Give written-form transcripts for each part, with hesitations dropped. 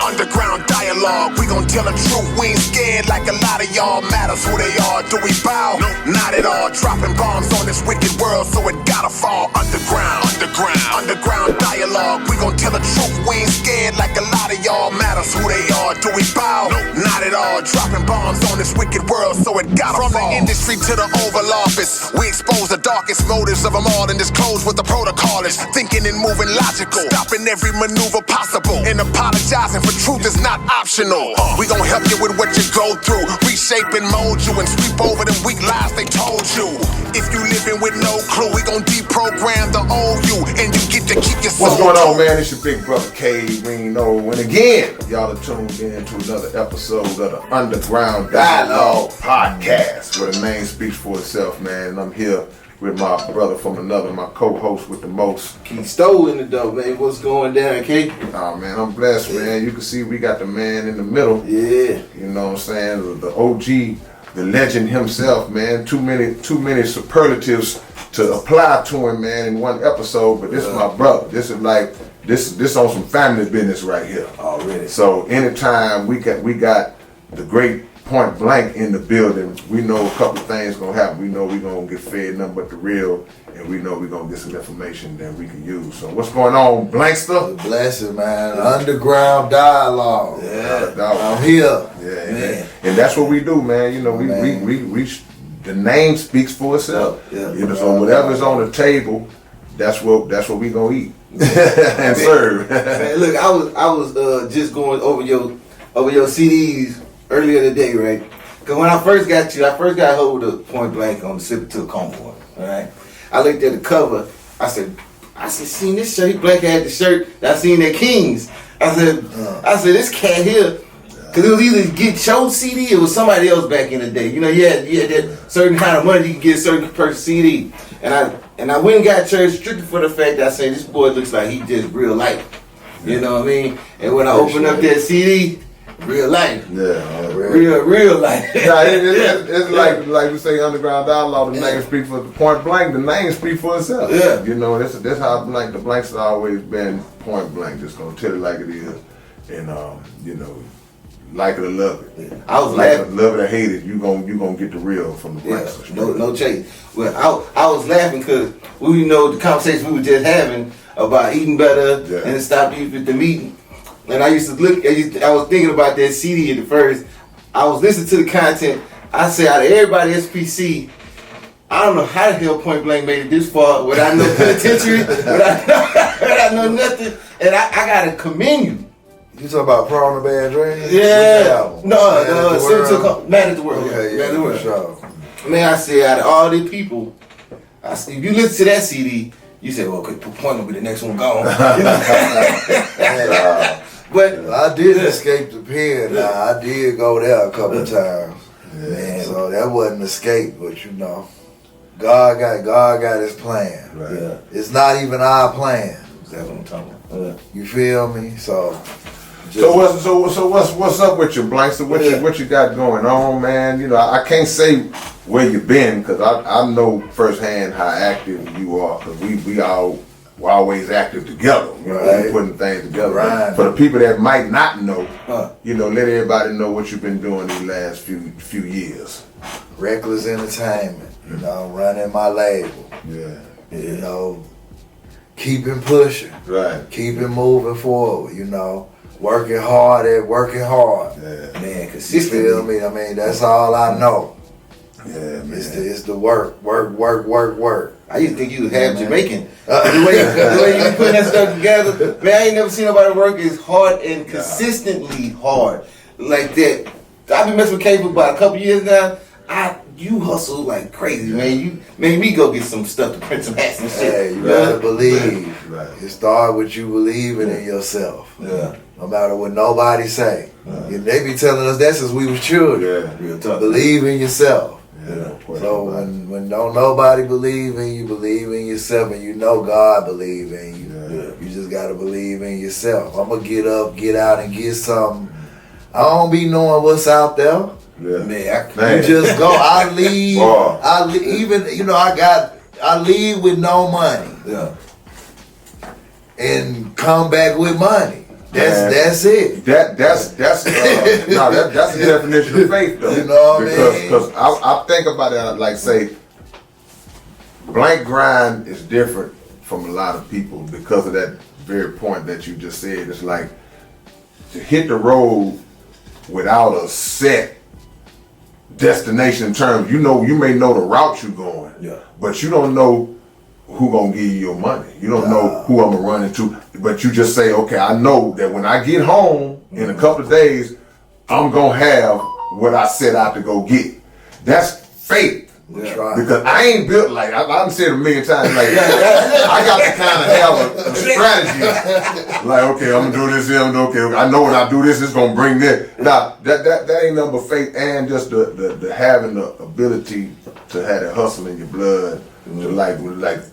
Underground dialogue, we gon' tell the truth. We ain't scared like a lot of y'all. Matters who they are. Do we bow? No, not at all. Dropping bombs on this wicked world, so it gotta fall. Underground dialogue, we gon' tell the truth. We ain't scared like a lot of y'all. Matters who they are. Do we bow? No, not at all. Dropping bombs on this wicked world, so it gotta fall. From the industry to the Oval Office, we expose the darkest motives of them all and disclose what the protocol is. Thinking and moving logical, stopping every maneuver possible, and apologizing for truth is not optional. We gon' help you with what you go through, reshape and mold you, and sweep over them weak lies they told you. If you living with no clue, we gon' deprogram the old you, and you get to keep your soul. What's going on, man? It's your big brother K-rino, and again, y'all are tuned in to another episode of the Underground Dialogue Podcast, where the name speaks for itself, man. And I'm here with my brother from another, my co-host with the most. Key Stowe in the dough, man. What's going down, K? Oh man, I'm blessed, man. You can see we got the man in the middle. Yeah. You know what I'm saying? The OG, the legend himself, man. Too many superlatives to apply to him, man, in one episode. But this is my brother. This is like this on some family business right here. Already. So anytime we got the great Point Blank in the building, we know a couple things gonna happen. We know we gonna get fed nothing but the real, and we know we gonna get some information that we can use. So what's going on, Blankster? Blessing, man. Underground dialogue. Yeah. I'm here. Yeah, man. And that's what we do, man. You know, we the name speaks for itself. Yeah. You know, so whatever's on the table, that's what we gonna eat and serve. Man, look, I was just going over your CDs earlier today, right? Because when I first got hold of Point Blank on the Sip to a Coma one, all right? I looked at the cover. I said, seen this shirt. Black had the shirt. I seen that Kings. I said, this cat here, because it was either Get Your CD or it was somebody else back in the day. You know, you had that certain kind of money you could get a certain person CD. And I went and got church strictly for the fact that I said, this boy looks like he just real life. You know what I mean? And when I opened up that CD, real life. Yeah, real life. Yeah, it's like we say Underground Dialogue, the name speaks for the Point Blank, the name speaks for itself. Yeah. You know, that's how the Blanks have always been Point Blank, just gonna tell it like it is. And you know, like it or love it. Yeah. I was laughing. Love it or hate it, you gonna get the real from the Blanks. Yeah, no chase. Well, I was laughing because we know the conversation we were just having about eating better and stop eating with the meat. And I used to I was thinking about that CD at the first. I was listening to the content. I said, out of everybody SPC, I don't know how the hell Point Blank made it this far without no penitentiary, without no nothing. And I gotta commend you. You talking about Prawn and Bad Dreams? Yeah. No, Mad at the World. Okay, Mad at the World. Sure. Man, I said, out of all these people, if you listen to that CD, you say, well, okay, Point will be the next one gone. But I did escape the pen. Now I did go there a couple times. Man, so that wasn't an escape, but you know, God got his plan. Right. yeah, It's not even our plan. that's what I'm talking about. You feel me? So what's up with you, Blankster? What you got going on, man? You know, I can't say where you been because I know firsthand how active you are because we're always active together, you know, right. Putting things together. Right. For the people that might not know, you know, let everybody know what you've been doing these last few years. Reckless Entertainment, you know, running my label. Yeah. You know, keeping pushing. Right. Keeping moving forward, you know. Working hard. Yeah. Man, You consistently. feel me? I mean, that's all I know. Yeah, man. It's the work. I used to think you was half Jamaican. The way you putting that stuff together, man, I ain't never seen nobody work as hard and consistently hard like that. I've been messing with K for about a couple years now. You hustle like crazy, man. You made me go get some stuff to print some hats and shit. Hey, you gotta believe. Right. It start with you believing in yourself. Yeah. No matter what nobody say. They be telling us that since we was children. Yeah. Real tough. Believe in yourself. Yeah. So when don't nobody believe in you, believe in yourself, and you know God believe in you. Yeah. You just gotta believe in yourself. I'm gonna get up, get out, and get something. I don't be knowing what's out there. Yeah. Man, You just go. I leave. Wow. Even I leave with no money yeah. and come back with money. That's it. That's the definition of faith, though. You know what I mean? Because I think about it like say, blank grind is different from a lot of people because of that very point that you just said. It's like to hit the road without a set destination in terms. You may know the route you're going, but you don't know who gonna give you your money. You don't know who I'm gonna run into, but you just say, okay, I know that when I get home in a couple of days, I'm gonna have what I set out to go get. That's faith. Right. Because I ain't built like I've said it a million times. Like I got to kind of have a strategy. Like okay, I'm gonna do this here. Okay, I know when I do this, it's gonna bring this. Now that ain't nothing but faith and just the having the ability to have that hustle in your blood. To like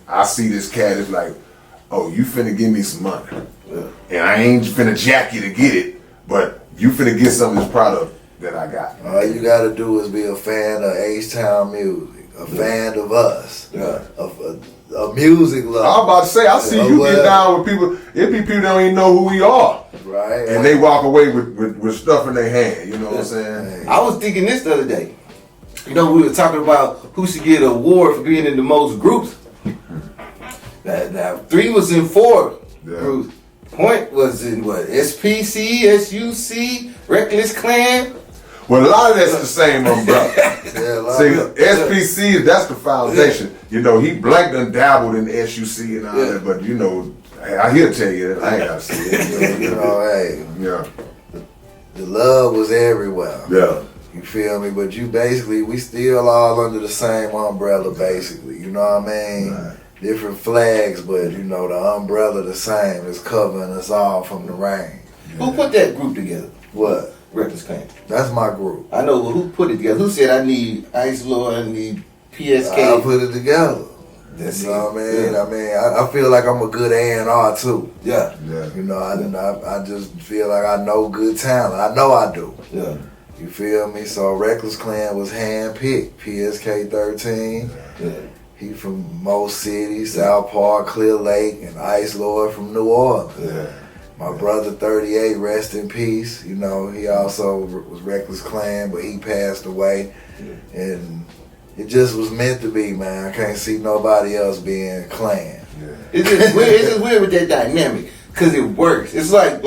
I see this cat, it's like, oh, you finna give me some money, and I ain't finna jack you to get it, but you finna get some of this product that I got. All you gotta do is be a fan of H-Town music, a fan of us, a music lover. I'm about to say, I see you get down with people. It be people that don't even know who we are, right? And they walk away with stuff in their hand. You know what I'm saying? I was thinking this the other day. You know, we were talking about who should get an award for being in the most groups. Now 3 was in 4 groups. Point was in what? SPC, SUC, Reckless Clan. Well, a lot of that's the same umbrella. See, SPC, that's the foundation. You know, he blanked and dabbled in SUC and all that, but you know, I hear tell you that I ain't gotta see it. You know, hey, the love was everywhere. Yeah. You feel me? But we still all under the same umbrella, basically. You know what I mean? Right. Different flags, but you know, the umbrella the same. It's covering us all from the rain. Yeah. Who put that group together? What? Reckless Clan. That's my group. I know, but who put it together? Who said I need Ice Lord, I need PSK? I put it together. That's you know what I mean? Yeah. I mean, I feel like I'm a good A&R too. Yeah. You know, I just feel like I know good talent. I know I do. Yeah. You feel me? So Reckless Clan was handpicked. PSK 13. Yeah. He from Mo City, South Park, Clear Lake, and Ice Lord from New Orleans. Yeah. My brother 38, rest in peace. You know, he also was Reckless Clan, but he passed away. Yeah. And it just was meant to be, man. I can't see nobody else being Clan. Yeah. It's just weird with that dynamic, because it works. It's like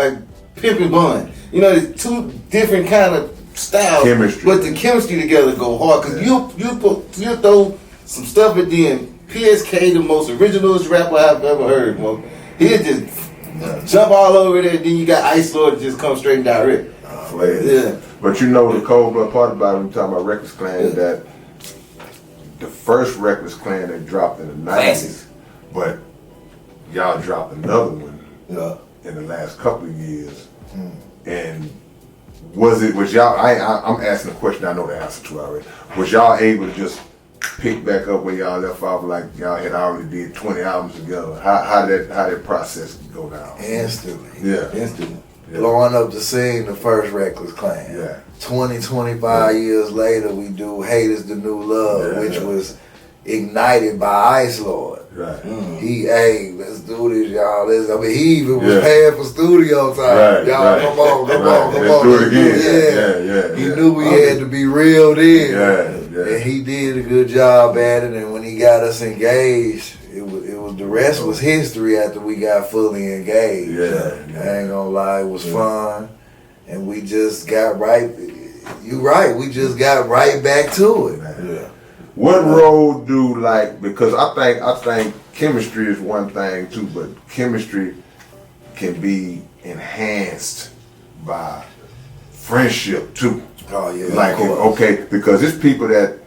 Pimp and Bun. You know, there's 2 different kind of styles, chemistry, but the chemistry together go hard. Because you throw some stuff at the end. PSK, the most originalist rapper I've ever heard. Well, he'll just jump all over there. Then you got Ice Lord to just come straight and direct. Yeah. But you know the cold blood part about it, when we talking about Reckless Clan, is that the first Reckless Clan that dropped in the 90s, but y'all dropped another one in the last couple of years. And was y'all, I'm asking a question I know the answer to already. Was y'all able to just pick back up where y'all left off, like y'all had already did 20 albums together? How did that process go down? Instantly. Yeah. Instantly. Yeah. Blowing up the scene, the first Reckless Clan. Yeah. 25 years later, we do Hate Is the New Love, which was ignited by Ice Lord. Right. Hey, let's do this, y'all. He even was paying for studio time. Right, y'all, come on. Let's do it again. Yeah. He knew we had to be real then. Yeah. And he did a good job at it. And when he got us engaged, it was the rest was history after we got fully engaged. Yeah. I ain't gonna lie, it was fun. And we just got right. You right. We just got right back to it. Yeah. What role because I think chemistry is one thing too, but chemistry can be enhanced by friendship too. Oh yeah. Okay, because it's people that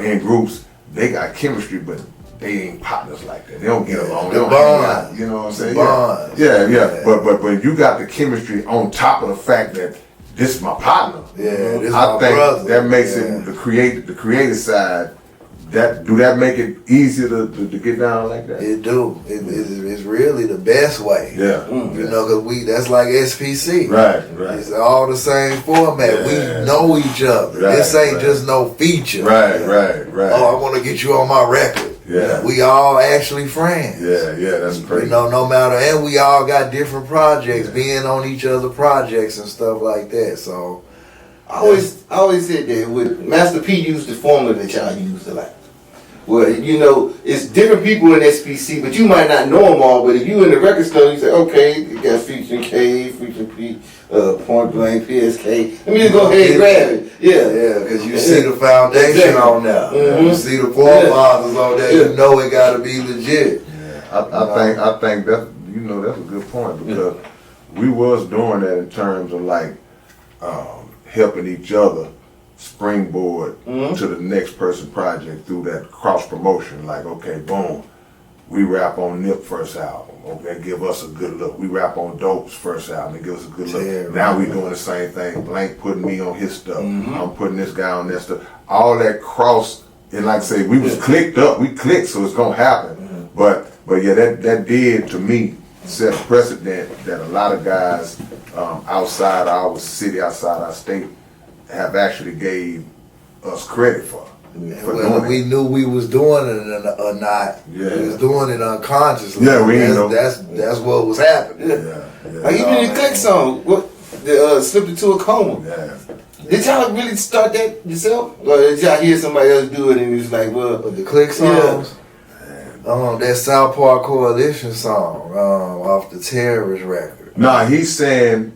in groups, they got chemistry, but they ain't partners like that. They don't get along. They don't hang out, you know what I'm saying? Yeah. But when you got the chemistry on top of the fact that this is my partner, this I my think brother. that makes it the creative side. Do that make it easier to get down like that? It do. It's really the best way. Yeah. You know, because that's like SPC. Right. It's all the same format. Yeah. We know each other. Right, this ain't just no feature. Right. Oh, I want to get you on my record. Yeah. We all actually friends. Yeah, that's crazy. You know, no matter, and we all got different projects, being on each other projects and stuff like that. So I always said that with Master P used the formula that y'all used a lot. Well, you know, it's different people in SPC, but you might not know them all. But if you in the record store, you say, okay, you got featuring K, featuring P, Point Blank, PSK. Let me just go ahead and grab it. Yeah, because you see the foundation Exactly. on there. Mhm. You see the forefathers on there. You know it got to be legit. I think that that's a good point because we was doing that in terms of like helping each other springboard to the next person project through that cross promotion. Like, okay, boom, we rap on Nip first album. Okay, give us a good look. We rap on Dope's first album. Give us a good look. Yeah, now we doing the same thing. Blank putting me on his stuff. I'm putting this guy on that stuff. All that cross, and like I say, we was clicked up. We clicked, so it's gonna happen. But yeah, that did to me set a precedent that a lot of guys outside our city, outside our state, have actually gave us credit for. Whether we knew we was doing it or not, we was doing it unconsciously. Yeah, we didn't know. That's what was happening. Like even the Click song, slipped into a coma. Yeah. Did y'all really start that yourself? Or did y'all hear somebody else do it and it was like, well, But the Click songs, that South Park Coalition song off the Terrorist record. Nah, he's saying,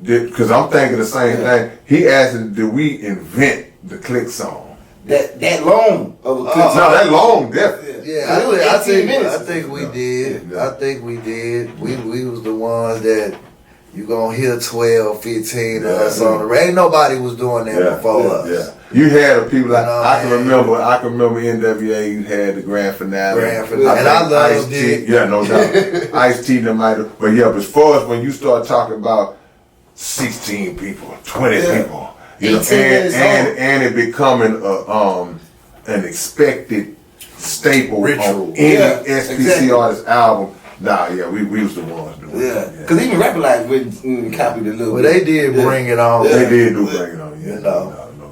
because I'm thinking the same thing. He asked, did we invent the Click song? that long of a Click song? No, that long, definitely. Yeah, It was 18 minutes. I think we did. Yeah. I think we did. We was the ones that you gonna hear 12, 15 of us on the radio. Ain't nobody was doing that before us. Yeah. You had people like I can man. remember NWA. You had the grand finale. And I loved it. Yeah, no doubt. Ice-T that might have, but as far as when you start talking about 16 people, 20 people, you know, 18 minutes and it becoming an expected staple Ritual. on any Yeah, SPC exactly. artist album. We was the ones doing it. Yeah, because even Rapper Life went copied a little But bit. they did bring it on. They did do bring it on, You no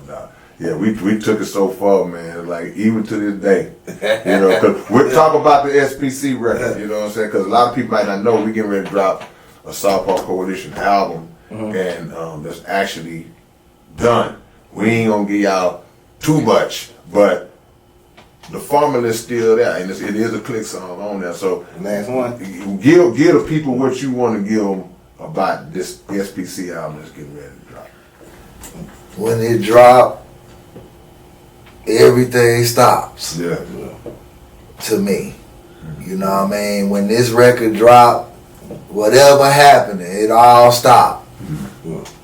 doubt. Yeah, we took it so far, man. Like even to this day, because we're talking about the SPC record. You know what I'm saying? Because a lot of people might not know we getting ready to drop a South Park Coalition album, and that's actually done. We ain't gonna give y'all too much, but the formula is still there, and it is a Click song on there. So Last one. give the people what you want to give them about this SPC album that's getting ready to drop. When it dropped, everything stops. Yeah. To me. You know what I mean? When this record dropped, whatever happened, it all stopped.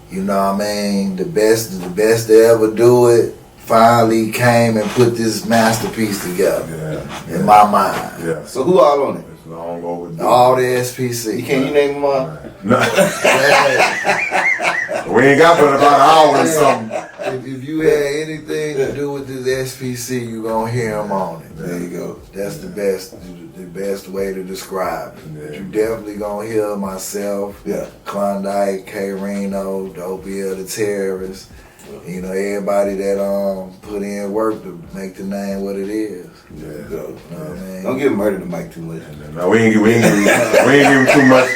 You know what I mean? The best to ever do it finally came and put this masterpiece together in my mind. Yeah. So who all on it? It's long overdue. All the SPC. Can you name them all? No. We ain't got but about an hour or something. If you had anything to do with this SPC, you gonna hear them on it. There you go. That's the best way to describe it. Yeah. You definitely gonna hear myself, Klondike, K-rino, Dopey the Terrorist. You know, everybody that put in work to make the name what it is. Yeah. You know what I mean? Don't give Murder the mic too much. No, we ain't give him too much.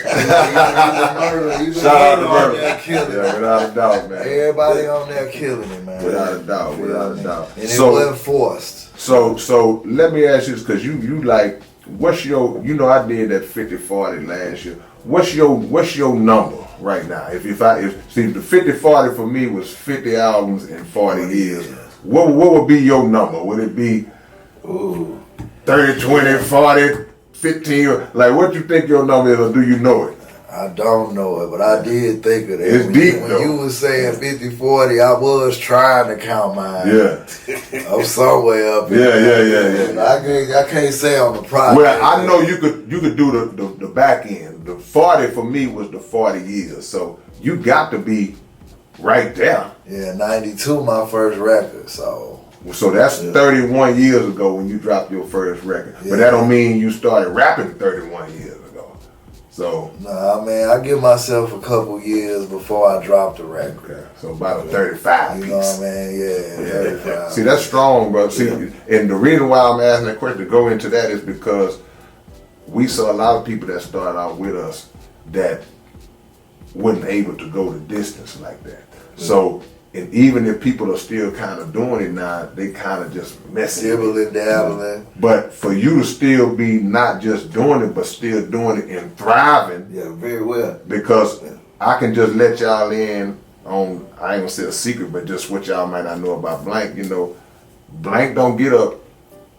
Shout out to Murder. Yeah, without a doubt, man. Everybody on there killing it, man. Without a doubt. And it wasn't forced. So let me ask you this, because you like, what's your, I did that 50-40 last year. What's your number right now? If the 50-40 for me was 50 albums in 40 years, what would be your number? Would it be 30, 20, 40, 15? Like, what you think your number is, or do you know it? I don't know it, but I did think of that. It's deep, when though. you was saying 50-40, I was trying to count mine. Yeah. I'm somewhere up in there. Yeah. I can't say on the project. Well, I know you could do the back end. The 40 for me was the 40 years, so you got to be right there. Yeah, 92 my first record, so that's 31 years ago when you dropped your first record. Yeah. But that don't mean you started rapping 31 years ago. So Nah, man, I give myself a couple years before I drop the record. okay, so about a 35 You piece. know what I mean? Yeah. 35. See, that's strong, bro. See, and the reason why I'm asking that question to go into that is because we saw a lot of people that started out with us that wasn't able to go the distance like that. So, and even if people are still kind of doing it now, they kind of just messing with it. Dibbling, dabbling. But for you to still be not just doing it, but still doing it and thriving, Yeah, very well. because I can just let y'all in on, I ain't gonna say a secret, but just what y'all might not know about Blank. You know, Blank don't get up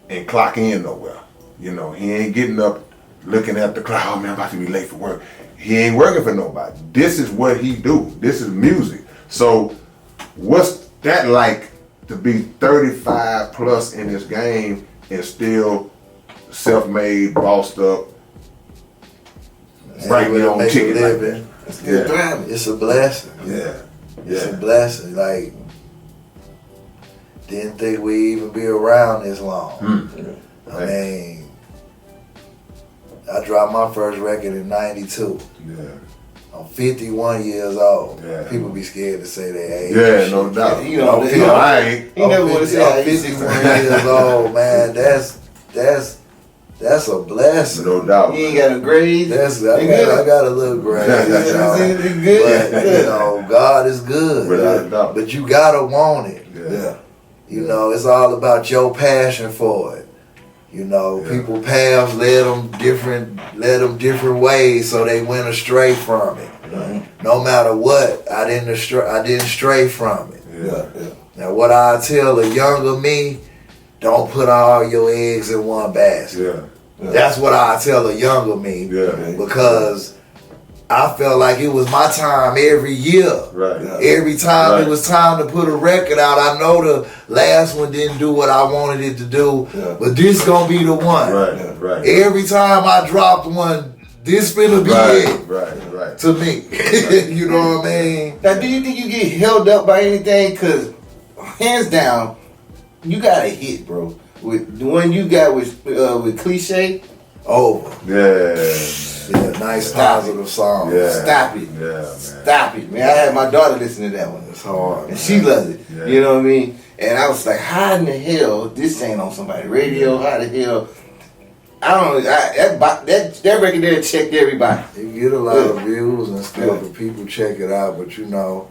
and clock in nowhere. You know, he ain't getting up looking at the clock, oh man, I'm about to be late for work. He ain't working for nobody. This is what he do. This is music. So what's that like to be 35 plus in this game and still self-made, bossed up, writing your own Make a ticket like living. that? Still Yeah. thriving. It's a blessing. Yeah. It's a Yeah. blessing. Like, didn't think we'd even be around this long. I mean, I dropped my first record in '92. Yeah. I'm 51 years old. Yeah. People be scared to say their age. Yeah, no doubt. You know, Okay, No, I ain't. You never want to say I'm how you 51 years old, man. That's a blessing. No doubt. You ain't got a grade. I Nigga. got a little grade. You know? It's good. But, you know, God is good. Without a doubt. But you gotta want it. Yeah. You know, it's all about your passion for it. You know, Yeah. people paths led them different ways, so they went astray from it. No matter what, I didn't stray from it. Yeah. Now, what I tell a younger me, don't put all your eggs in one basket. Yeah. That's what I tell a younger me, Yeah. because I felt like it was my time every year. Right. Every time Right. it was time to put a record out, I know the last one didn't do what I wanted it to do, but this gonna be the one. Right. Every time I dropped one, this finna be it Right. to me. You know what I mean? Now, do you think you get held up by anything? Cause hands down, you got a hit, bro. With the one you got with Cliche. Over. Yeah. Nice Stop positive song. Yeah. Stop it. Yeah, man. Stop it, man. I had my daughter listen to that one. It's hard. And she loves it. Yeah. You know what I mean? And I was like, how in the hell this ain't on somebody's radio? How the hell? I don't know. That record there checked everybody. You get a lot of views and stuff, and people check it out, but you know,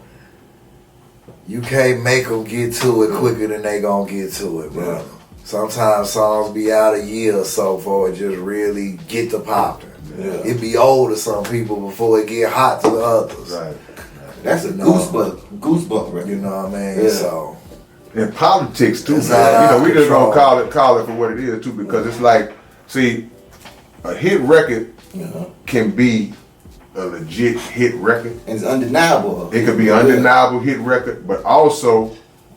you can't make them get to it quicker than they gonna get to it, bro. Sometimes songs be out a year or so for it just really get to popping. It be old to some people before it get hot to the others. Right. That's a No. goosebump record. You know what I mean? Yeah. So In politics too, It's man. out You know, of we just control. gonna call it for what it is too, because it's like, see, a hit record can be a legit hit record. And it's undeniable. It could be an undeniable hit record, but also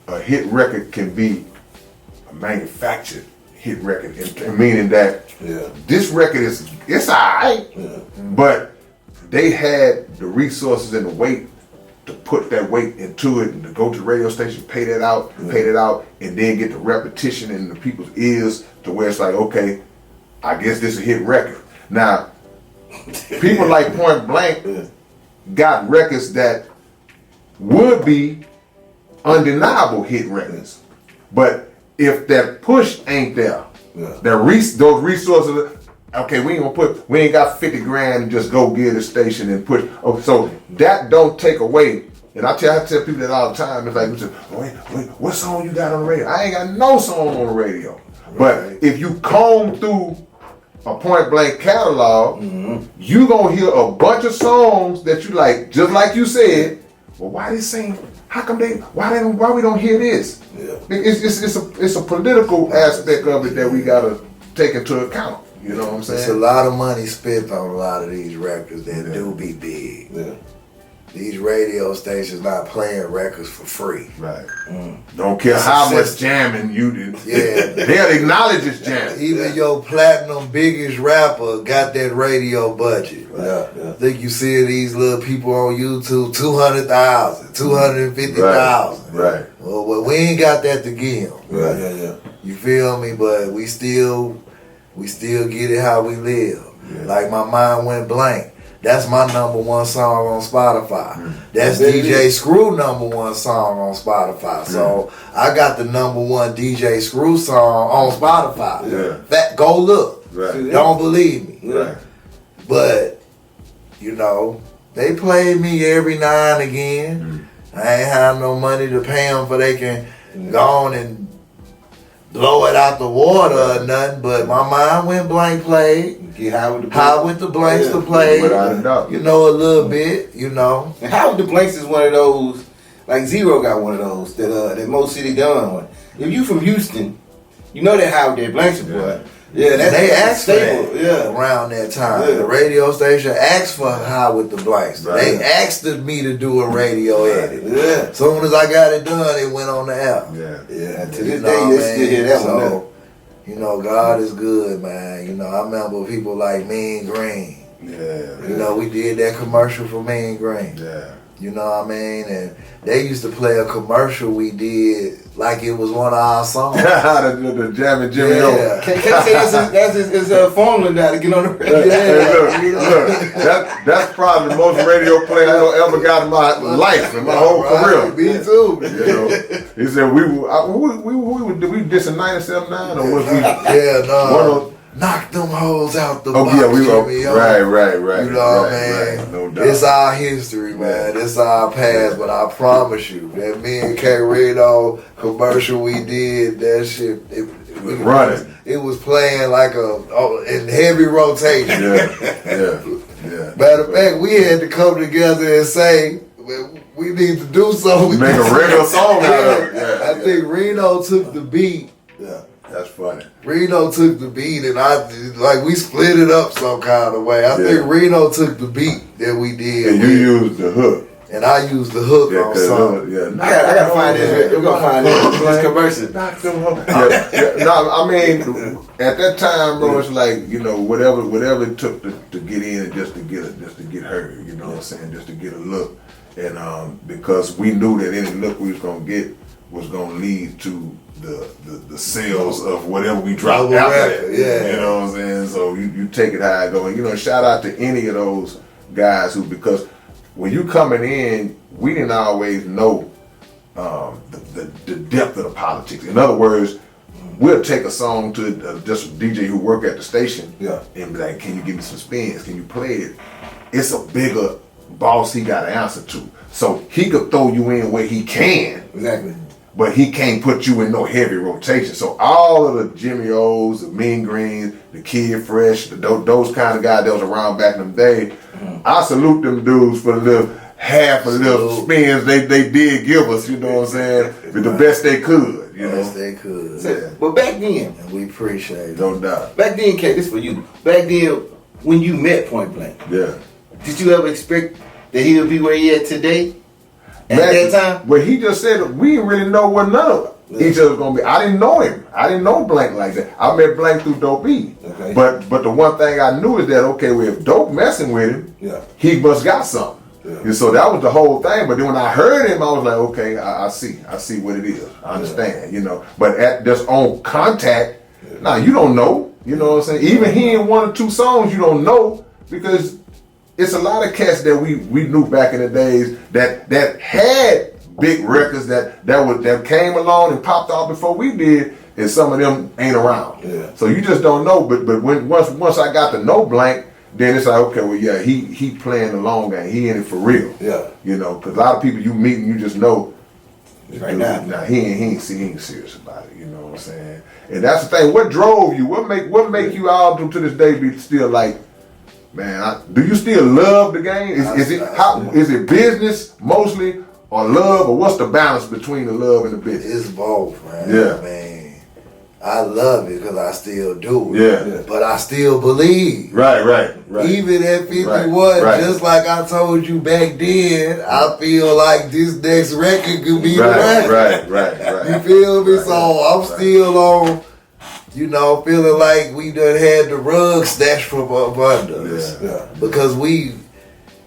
a hit record can be a manufactured hit record, meaning that this record it's alright, but they had the resources and the weight to put that weight into it and to go to the radio station, pay that out, and then get the repetition in the people's ears to where it's like, okay, I guess this is a hit record. Now, people like Point Blank got records that would be undeniable hit records, but if that push ain't there, those resources, okay, we ain't got 50 grand to just go get a station and push. Oh, so that don't take away. And I tell people that all the time. It's like, wait, what song you got on the radio? I ain't got no song on the radio. But if you comb through a Point Blank catalog, you gonna hear a bunch of songs that you like, just like you said. Well, why they sing? How come why we don't hear this? It's a political aspect of it that we gotta take into account. You know what I'm saying? it's a lot of money spent on a lot of these records that do be big. These radio stations not playing records for free. Right. Don't care how much jamming you did. Yeah. They'll acknowledge it's jamming. Even your platinum biggest rapper got that radio budget. I think you see these little people on YouTube, 200,000, 250,000. Right. Well, we ain't got that to give 'em. You feel me? But we still get it how we live. Like my mind went blank. That's my #1 song on Spotify. That's DJ Screw #1 song on Spotify. So I got the #1 DJ Screw song on Spotify. Yeah. Go look. Right. Don't believe me. Right. But, you know, they play me every now and again. I ain't have no money to pay them for they can go on and blow it out the water or nothing. But my mind went blank played. Get high with the How with the blanks to play, Without a doubt. you know, a little bit, you know. And How with the Blanks is one of those, like Zero got one of those that Mo City done one. If you from Houston, you know that How with their Blanks boy. Yeah, that's They asked for stable. that Yeah. around that time. Yeah. The radio station asked for High with the Blanks. Right. They asked me to do a radio edit. Yeah. As soon as I got it done, it went on the app. Yeah. Yeah. To You this know day, what you I still mean? hear that one. So, you know, God is good, man. You know, I remember people like Mean Green. Yeah. You know, we did that commercial for Mean Green. Yeah. You know what I mean? And they used to play a commercial we did like it was one of our songs. the Jammin' Jimmy O. Yeah. Can't say that's his formula now to get on the radio. Hey, look, that's probably the most radio play I ever got in my life, in my whole career. Me too. You know, he said we dissing 97 9 or was we? Yeah, no. One of- Knock them hoes out the Oh box. yeah, we Jimmy, were right. You know what I mean? Right, no doubt. It's our history, man. It's our past, but I promise you, that me and K-rino commercial we did, that shit, it was running. It was playing like in heavy rotation. Yeah. Matter of fact, we had to come together and say, we need to do something. Make a regular song out of it. Yeah, I think Reno took the beat. Yeah, that's funny. Reno took the beat and we split it up some kind of way. I think Reno took the beat that we did. And you used the hook. And I used the hook on something. I gotta find this. We're gonna find this commercial. No, I mean, at that time, bro, it's like, you know, whatever it took to get in, just to get heard. You know what I'm saying? Just to get a look, and because we knew that any look we was gonna get was gonna lead to the sales of whatever we dropped after that. Yeah. You know what I'm saying? So you take it how it go. And, you know, shout out to any of those guys who, because when you coming in, we didn't always know the depth of the politics. In other words, we'll take a song to just a DJ who work at the station and be like, can you give me some spins? Can you play it? It's a bigger boss he got to answer to. So he could throw you in where he can. Exactly. But he can't put you in no heavy rotation. So all of the Jimmy O's, the Mean Greens, the Kid Fresh, those kind of guys that was around back in the day, I salute them dudes for the little half a little spins they did give us, you know what I'm saying? But the best they could, you know. Yes, they could. So, but back then, And we appreciate it. No doubt. K, this for you. Back then, when you met Point Blank, Yeah. did you ever expect that he would be where he at today? At that time? Well, he just said we didn't really know what none of each other was gonna be. I didn't know him. I didn't know Blank like that. I met Blank through Dope E. Okay. But the one thing I knew is that, okay, well, if Dope messing with him, he must got something. Yeah. And so that was the whole thing. But then when I heard him, I was like, okay, I see what it is. I understand, you know. But at just on contact, now you don't know. You know what I'm saying? Even hearing one or two songs, you don't know, because it's a lot of cats that we knew back in the days that had big records that came along and popped off before we did, and some of them ain't around. Yeah. So you just don't know. But when once I got to know Blank, then it's like, okay, well, yeah, he playing the long game. He in it for real. Yeah. You know, because a lot of people you meet and you just know. Right now. Nah, he ain't serious about it. You know what I'm saying? And that's the thing. What drove you? What make you all to this day be still like, man, do you still love the game? Is it business mostly, or love, or what's the balance between the love and the business? It's both, man. Yeah. I mean, I love it because I still do. Yeah. But I still believe. Right. Even at 51, Right. just like I told you back then, I feel like this next record could be the record. Right. You feel me? So I'm still on, you know, feeling like we done had the rug snatched from up under us. Yeah. Because we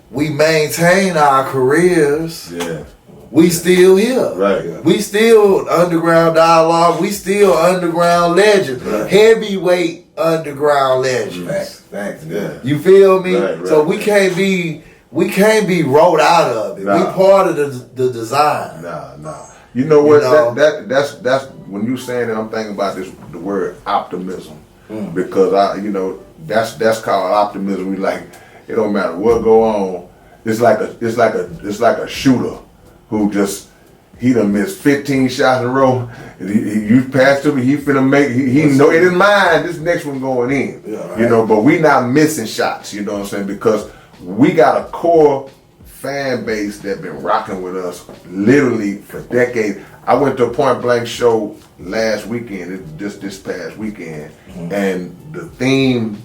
maintain our careers. Yeah. We still here. Right. We still underground dialogue. We still underground legends. Right. Heavyweight underground legends. Thanks. Yeah. You feel me? Right, So right. we can't be wrote out of it. Nah. We part of the design. Nah. You know what? You know? That's when you saying that, I'm thinking about the word optimism, because that's called optimism. We like, it don't matter what go on. It's like a shooter who just, he done missed 15 shots in a row. You passed him, he finna make, he know in his mind this next one going in. Yeah, right. You know, but we not missing shots, you know what I'm saying? Because we got a core fan base that been rocking with us literally for decades. I went to a Point Blank show last weekend, this past weekend, and the theme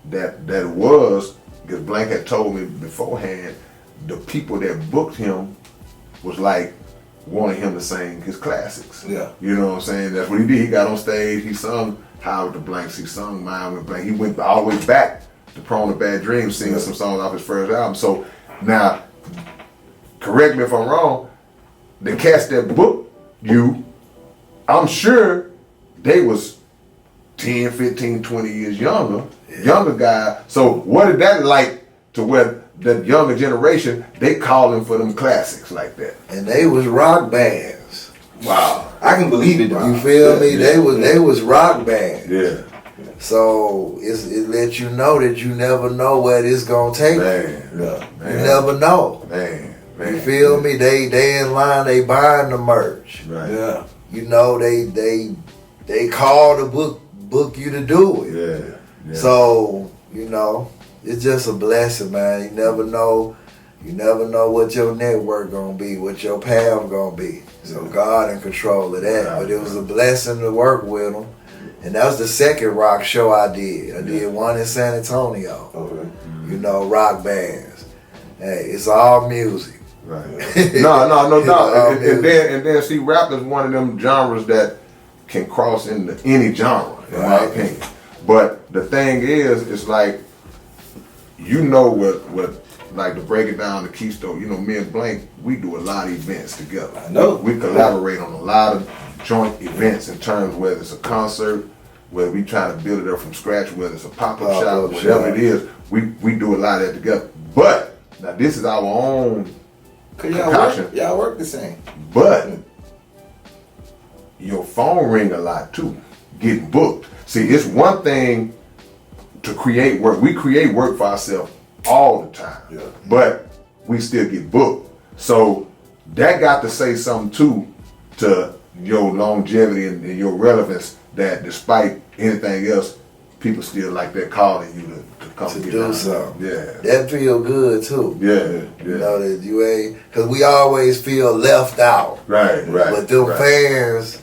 that it was, because Blank had told me beforehand, the people that booked him was like wanting him to sing his classics. Yeah. You know what I'm saying? That's what he did. He got on stage, he sung Howard the Blanks, he sung Mine with Blank. He went all the way back to Prone to Bad Dreams, singing some songs off his first album. So now, correct me if I'm wrong, the cats that booked you, I'm sure they was 10, 15, 20 years younger guy. So what is that like to where the younger generation, they calling for them classics like that? And they was rock bands. Wow. I can believe it though. You feel me? They was rock bands. Yeah. So it lets you know that you never know where this gonna take you. Man. You never know. Man. You feel me? They in line, they buying the merch. Right. Yeah. You know, they call to book you to do it. Yeah. So, you know, it's just a blessing, man. You never know what your network gonna be, what your path gonna be. So God in control of that. But it was a blessing to work with them. And that was the second rock show I did. I did one in San Antonio. Okay. You know, rock bands. Hey, it's all music. Right. No. And music. then see, rap is one of them genres that can cross into any genre, in my Right. opinion. But the thing is, it's like, you know what like to break it down to Keystone, you know, me and Blank, we do a lot of events together. I know. We collaborate on a lot of joint events in terms whether it's a concert, whether we try to build it up from scratch, whether it's a pop-up shop, whatever it is, we do a lot of that together. But now this is our own Cause concoction. y'all work the same. But your phone ring a lot too, getting booked. See, it's one thing to create work. We create work for ourselves all the time, but we still get booked. So that got to say something too to your longevity and your relevance, that despite anything else, people still like that calling you to come To get do down. something. Yeah. That feel good too. Yeah. You know that you ain't, cause we always feel left out. Right. But them fans,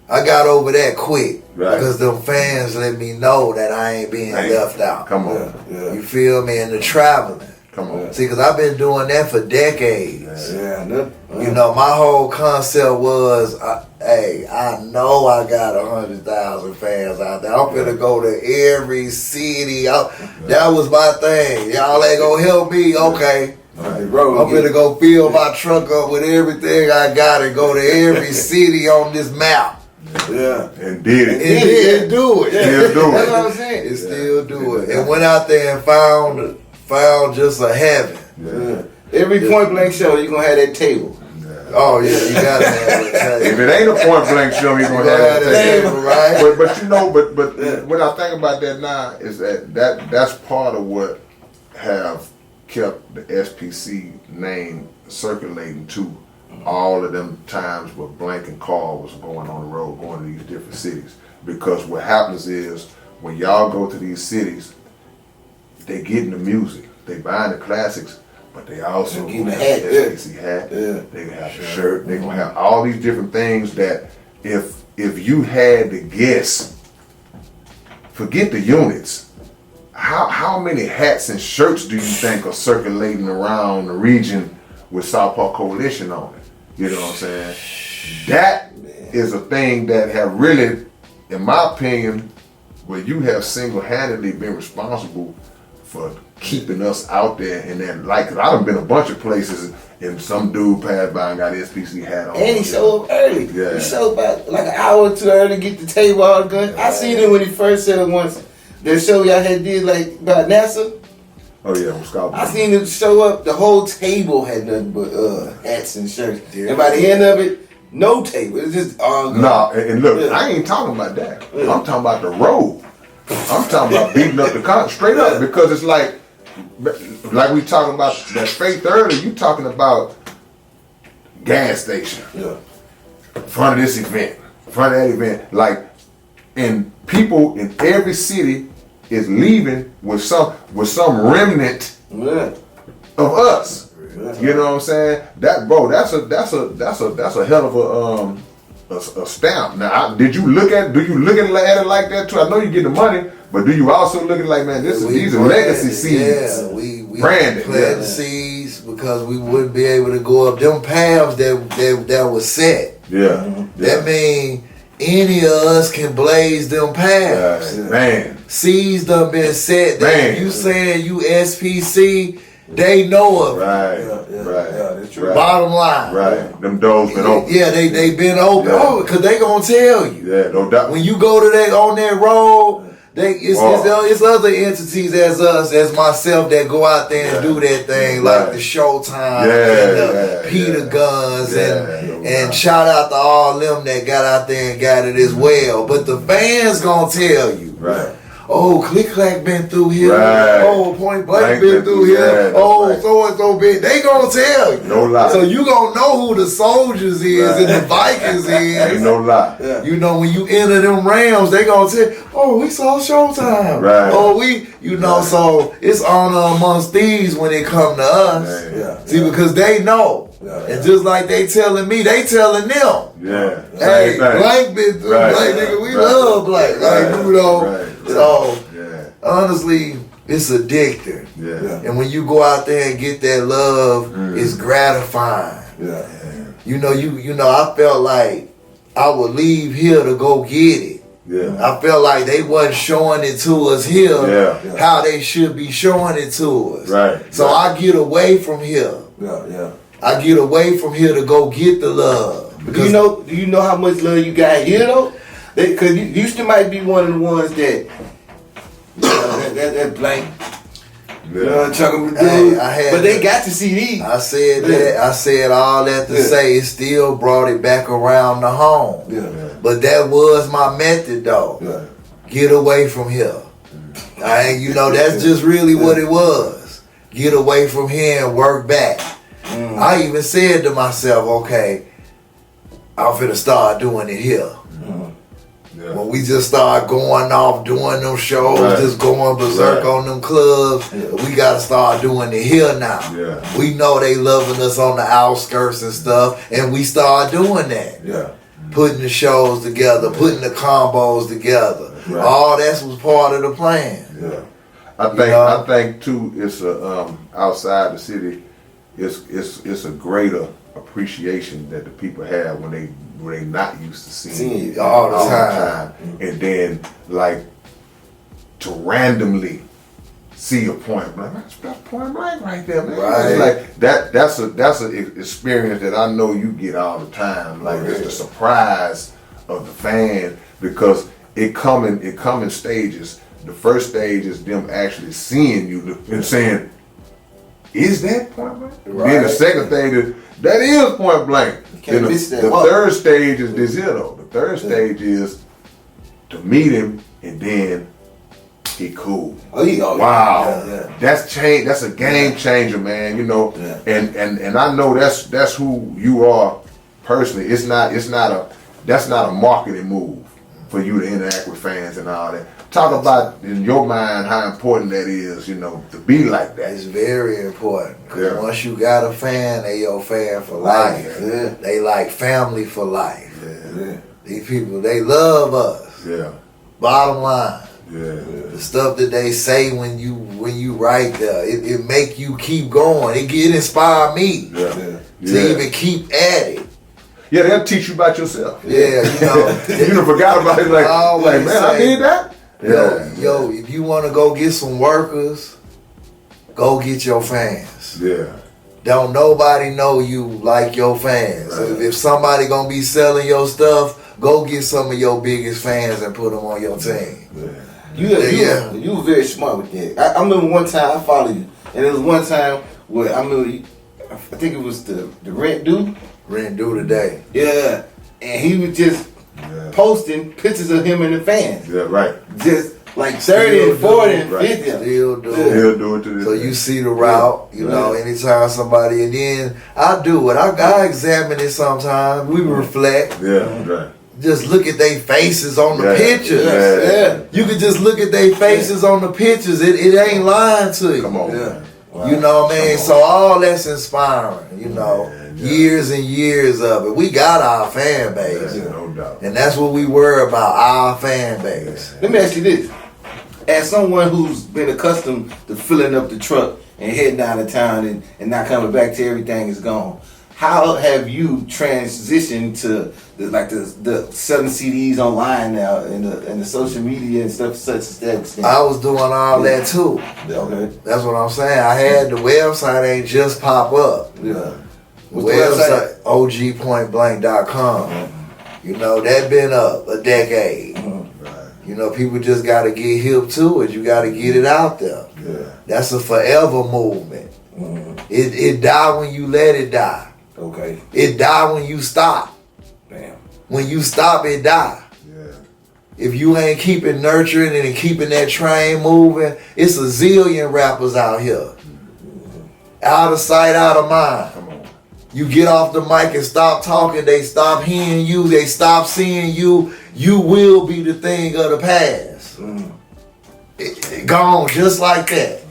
I got over that quick. Right. Because them fans let me know that I ain't being left out. Come on. Yeah. You feel me? And the traveling. Come on. See, cause I've been doing that for decades. Yeah. No. You know, my whole concept was, I know I got 100,000 fans out there. I'm finna go to every city. That was my thing. Y'all ain't gonna help me? Okay. I'm finna go fill my truck up with everything I got and go to every city on this map. Yeah. And did it. And still do it. Still do That's it. what I'm saying. And still do it. And went out there and found just a heaven. Yeah. Every Point Blank show, you gonna have that table. Oh yeah, you gotta have that If table. it ain't a Point Blank show, you're gonna have that table, right? But you know, but when I think about that now, is that's part of what have kept the SPC name circulating to all of them times where Blank and Carl was going on the road, going to these different cities. Because what happens is when y'all go to these cities, they getting the music, they buying the classics, but they also Getting gonna the have hat, the SPC hat. Yeah. They gonna have the shirt. They gonna have all these different things that if you had to guess, forget the units. How many hats and shirts do you think are circulating around the region with Southpaw Coalition on it? You know what I'm saying? That is a thing that have really, in my opinion, where you have single-handedly been responsible for keeping us out there in that light. Cause I done been a bunch of places and some dude passed by and got his SPC hat on. And he showed up early. Yeah. He showed up about like an hour or two early to get the table all done. I seen him when he first said it once. that show y'all had did like about NASA. Oh yeah, I'm scalping. I seen it show up. The whole table had nothing but hats and shirts, and by the end of it, no table. It's just all gone. No, and look, Yeah. I ain't talking about that. I'm talking about the road. I'm talking about beating up the car straight up because it's like we talking about that Faith earlier. You talking about gas station, Yeah. front of this event, front of that event, like, and people in every city is leaving with some remnant Yeah. of us. You know what I'm saying? That bro, that's a hell of a stamp. Now, do you look at it like that too? I know you get the money, but do you also look at it like, man, these are legacy seeds? Yeah, we branded, planted seeds because we wouldn't be able to go up them paths that was set. Yeah. That mean any of us can blaze them paths. Man. Seeds done been set. Man. If you saying you SPC, they know of it. Right. Yeah, that's true. Right. Bottom line. Right. Them doors been open. Yeah, they been open. Yeah. Oh, cause they gonna tell you. Yeah, no doubt. When you go to that on that road, it's other entities as us, as myself that go out there and do that thing like the Showtime and the Peter Guns and shout out to all them that got out there and got it as well. But the fans gonna tell you. Right. Oh, Click Clack been through here. Right. Oh, Point Blank been through here. Yeah, Oh, right. so and so been. They gonna tell you. No lie. So you gonna know who the soldiers is and the Vikings Ain't is. no lie. Yeah. You know, when you enter them Rams, they gonna tell, oh, we saw Showtime. Right. Oh, so it's honor amongst thieves when it come to us. Right. Yeah. See, because they know. And just like they telling me, they telling them. Yeah. Hey, Same thing. Blank been through, Right. Blank nigga, we Right. love Blank. Like, Right. you know. Right. So, Yeah. honestly, it's addicting. Yeah. And when you go out there and get that love, it's gratifying. Yeah. You know, I felt like I would leave here to go get it. Yeah. I felt like they wasn't showing it to us here Yeah. how they should be showing it to us. Right. So I get away from here. Yeah. I get away from here to go get the love. Do you know how much love you got here though? Because Houston might be one of the ones that that Blank. You know what I'm talking about? Hey, But they got the CD. I said that. I said all that to say it still brought it back around the home. Yeah. But that was my method though. Yeah. Get away from here. That's just really what it was. Get away from here and work back. I even said to myself, okay, I'm finna start doing it here. Yeah. When we just start going off doing them shows, Right. just going berserk on them clubs, we gotta start doing it here now. Yeah. We know they loving us on the outskirts and stuff, and we start doing that. Yeah. Putting the shows together, putting the combos together. Right. All that was part of the plan. Yeah. I think too, it's outside the city, it's a greater appreciation that the people have when they not used to seeing it all the time. And then like to randomly see a point blank, that's point blank right there, man. Right. It's like that's an experience that I know you get all the time. Like it's the surprise of the fan because it come in stages. The first stage is them actually seeing you and saying, is that point blank? Right. Then the second thing is, that is point blank. Can't Then miss that the mark. third stage is this here though. The third stage is to meet him and then he cool. Oh, Wow. Yeah. That's change. That's a game changer, man. You know, Yeah. and I know that's who you are personally. That's not a marketing move for you to interact with fans and all that. Talk about in your mind how important that is, you know, to be like that. It's very important. 'Cause Yeah. once you got a fan, they your fan for life. Yeah. They like family for life. Yeah. These people, they love us. Yeah, Bottom line. yeah, The stuff that they say when you write there, it make you keep going. It inspire me yeah, to yeah. even keep at it. Yeah, they'll teach you about yourself. Yeah, you know. You done forgot about it. Like, I always man, I say, did that. Yo, if you want to go get some workers, go get your fans. Yeah, Don't nobody know you like your fans. Right. If somebody gonna be selling your stuff, go get some of your biggest fans and put them on your team. You were very smart with that. I remember one time I followed you, and it was one time where I remember I think it was the Rent Due. Rent due today. Yeah, and he was just posting pictures of him and the fans. Yeah, right. Just like 30 and 40 and 50. Still do. He'll do it to this So day. you see the route, you know, anytime somebody, and then I do it. I examine it sometimes. We reflect. Yeah, right. Just look at their faces on the pictures. Yeah. You can just look at their faces on the pictures. It ain't lying to you. Come on, man. Wow. You know what I mean? So all that's inspiring, you know. Years and years of it. We got our fan base. Yeah, no doubt. And that's what we worry about, our fan base. Let me ask you this. As someone who's been accustomed to filling up the truck and heading down to town and not coming back till everything is gone, how have you transitioned to the selling CDs online now and the social media and stuff such as that? I was doing all that too. Okay. That's what I'm saying. I had the website ain't just pop up. Yeah. The website, ogpointblank.com. You know, that been up a decade. You know, people just got to get hip to it. You got to get it out there. Yeah. That's a forever movement. It die when you let it die. Okay. It die when you stop. Damn. When you stop, it die. Yeah. If you ain't keeping nurturing and keeping that train moving, it's a zillion rappers out here. Out of sight, out of mind. Come on. You get off the mic and stop talking, they stop hearing you, they stop seeing you, you will be the thing of the past. It gone just like that.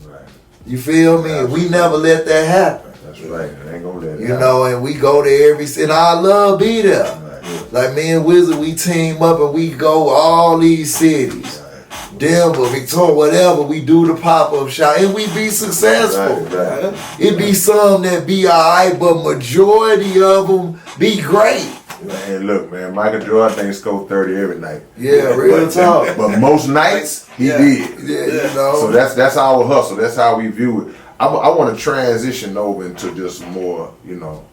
Right. You feel me? We never let that happen. That's right. It ain't gonna let it You happen. know, and we go to and I love be there. Right. Like me and Wizard, we team up and we go all these cities. Denver, Victoria, whatever, we do the pop-up shop and we be successful. Right. It be some that be alright, but majority of them be great. Man, look, man, Michael Jordan ain't scored 30 every night. Yeah, real talk. But most nights, he did. Yeah, you know. So that's our hustle. That's how we view it. I want to transition over into just more, you know,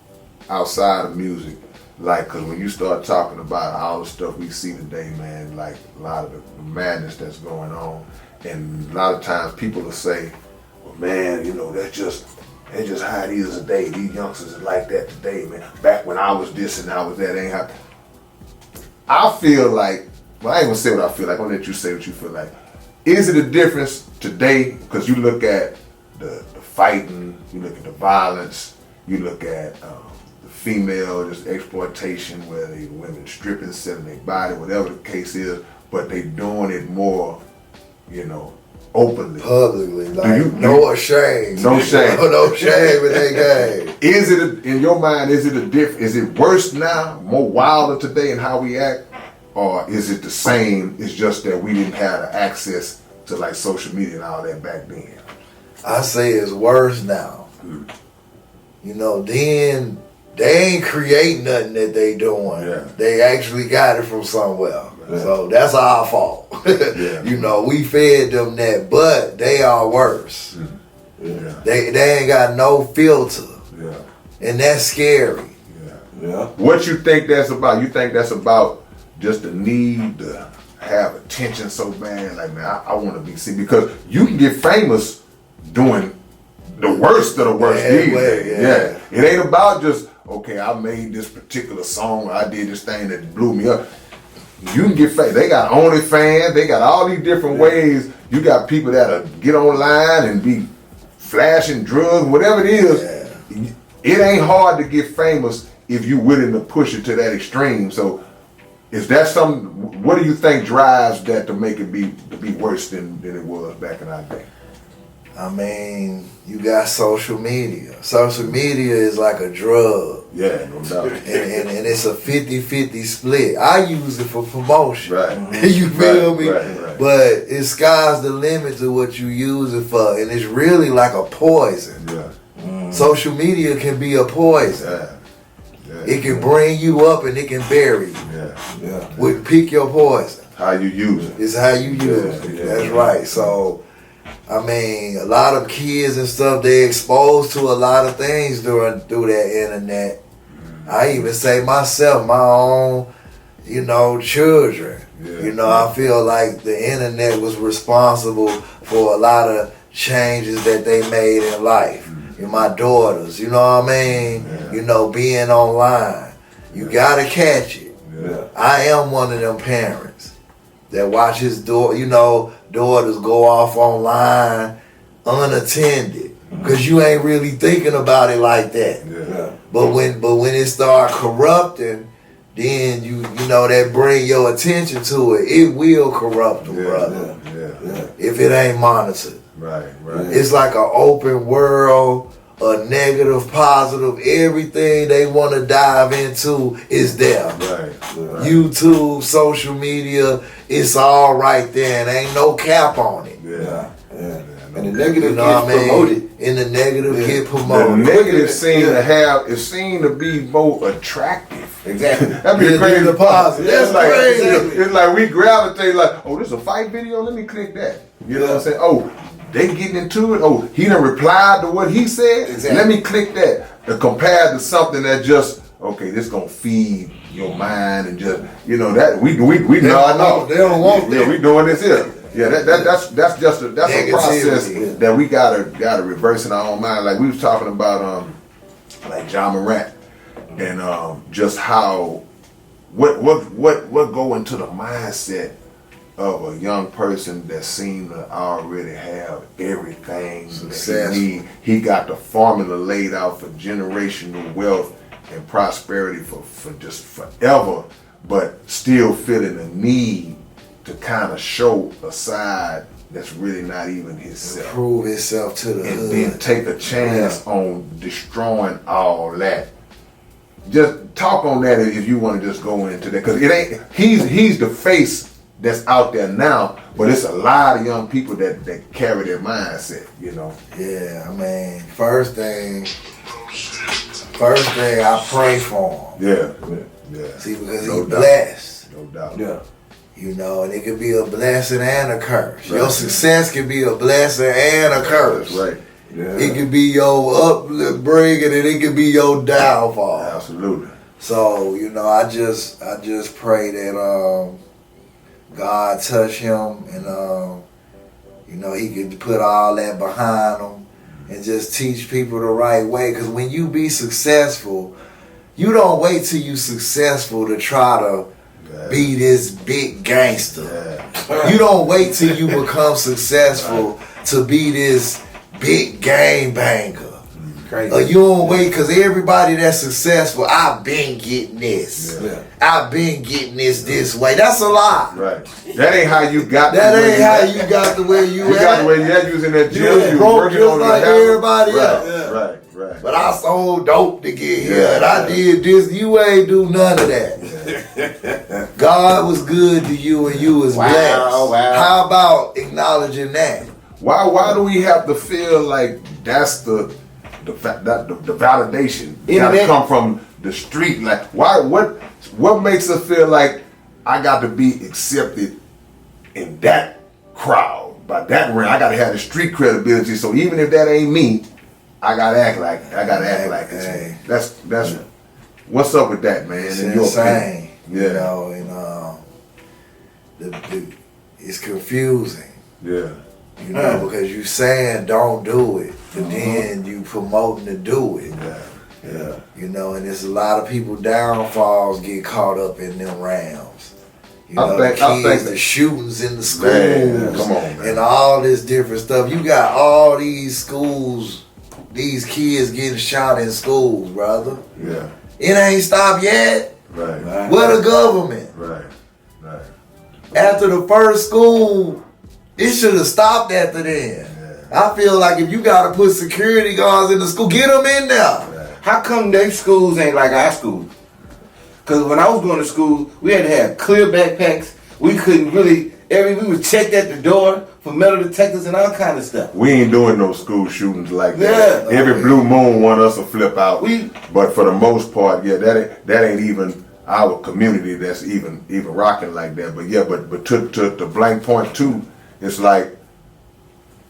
outside of music. Like, because when you start talking about all the stuff we see today, man, like a lot of the madness that's going on, and a lot of times people will say, well, man, you know, that's just how it is today. These youngsters are like that today, man. Back when I was this and I was that, ain't how. I feel like, well, I ain't gonna say what I feel like. I'm gonna let you say what you feel like. Is it a difference today? Because you look at the fighting, you look at the violence, you look at the female just exploitation, where the women stripping, selling their body, whatever the case is, but they doing it more, you know, openly. Publicly, like no shame. No shame. No shame in that game. Is it, in your mind, is it worse now, more wilder today in how we act? Or is it the same, it's just that we didn't have the access to like social media and all that back then? I say it's worse now. You know, then they ain't create nothing that they doing. Yeah. They actually got it from somewhere. Yeah. So that's our fault. Yeah. You know, we fed them that, but they are worse. Yeah. They ain't got no filter. Yeah. And that's scary. Yeah. What you think that's about? You think that's about just the need to have attention so bad? Like, man, I want to be seen, because you can get famous doing the worst of the worst these days. Yeah. It ain't about just, okay, I made this particular song, I did this thing that blew me up. You can get famous. They got OnlyFans, they got all these different ways. You got people that'll get online and be flashing drugs, whatever it is. Yeah. It ain't hard to get famous if you're willing to push it to that extreme. So is that something, what do you think drives that to make it be worse than it was back in our day? I mean, you got social media. Social media is like a drug. Yeah, no doubt. And it's a 50-50 split. I use it for promotion. Right. You feel me? Right. But it sky's the limit to what you use it for. And it's really like a poison. Yeah. Social media can be a poison. Yeah. It can bring you up and it can bury you. Yeah. Pick your poison. How you use it. It's how you use it. Yeah. That's right. So, I mean, a lot of kids and stuff, they exposed to a lot of things through that internet. I even say myself, my own, you know, children. Yeah. You know, I feel like the internet was responsible for a lot of changes that they made in life. And my daughters, you know what I mean? Yeah. You know, being online. You gotta catch it. Yeah. I am one of them parents that watch his daughters go off online unattended. Cause you ain't really thinking about it like that. Yeah. But when it start corrupting, then you know that bring your attention to it. It will corrupt them, brother. Yeah. If it ain't monitored. Right. It's like an open world, a negative, positive, everything they want to dive into is there. Right. YouTube, social media, it's all right there and ain't no cap on it. Yeah. And the negative You know gets what I mean? promoted. And the negative get The promoted. negative seem to be more attractive. Exactly. That'd be Yeah, crazy. the positive. It's That's like crazy. it's like we gravitate like, oh, this is a fight video. Let me click that. You know what I'm saying? Oh, they getting into it. Oh, he done replied to what he said. Exactly. Let me click that. Compared to something that just this gonna feed your mind and just that we nod off. They don't want Yeah, that. we doing this here. Yeah, that's just a process Negativity. that we gotta reverse in our own mind. Like we was talking about like John Morant and just how what go into the mindset of a young person that seemed to already have everything that he need. He got the formula laid out for generational wealth and prosperity for just forever, but still feeling the need to kind of show a side that's really not even himself. Prove itself to the And hood. then take a chance on destroying all that. Just talk on that if you want to just go into that, because it ain't he's the face that's out there now, but it's a lot of young people that carry that mindset, Yeah, I mean, first thing I pray for him. Yeah. See, because No he's doubt. blessed. No doubt. Yeah. And it could be a blessing and a curse. Right. Your success can be a blessing and a curse. That's right. Yeah. It could be your upbringing and it could be your downfall. Absolutely. So, I just pray that God touch him and he could put all that behind him and just teach people the right way. Because when you be successful, you don't wait till you successful to try to be this big gangster. Yeah. You don't wait till you become successful to be this big game banger. Crazy. You don't wait, because everybody that's successful, I've been getting this. Yeah. I've been getting this way. That's a lie. Right. That ain't how you got That to where ain't how you got to where you You got at. to where you at. You was in that You gym. was You was broke working just on like your house. everybody Right. else. Right. But I sold dope to get here, Yeah. and I did this. You ain't do none of that. God was good to you, and you was blessed. Wow. How about acknowledging that? Why do we have to feel like that's the validation got to Internet. come from the street? Like what makes us feel like I got to be accepted in that crowd by that ring? I got to have the street credibility. So even if that ain't me, I gotta act like it. Hey. That's what's up with that, man? It's in your insane. opinion? And it's confusing. Yeah. Because you saying don't do it, but then you promoting to do it. Yeah. And there's a lot of people downfalls get caught up in them rounds. I think the shootings in the schools, Man, come on, man. and all this different stuff. You got all these schools, these kids getting shot in schools, brother. Yeah. It ain't stopped yet. Right. Where the government? Right. After the first school, it should have stopped after then. I feel like if you got to put security guards in the school, get them in there. How come their schools ain't like our schools? Because when I was going to school, we had to have clear backpacks. We couldn't really, we was checked at the door for metal detectors and all kind of stuff. We ain't doing no school shootings like that. Yeah. Every blue moon want us to flip out. But for the most part, that ain't even our community that's even rocking like that. But to blank point too, it's like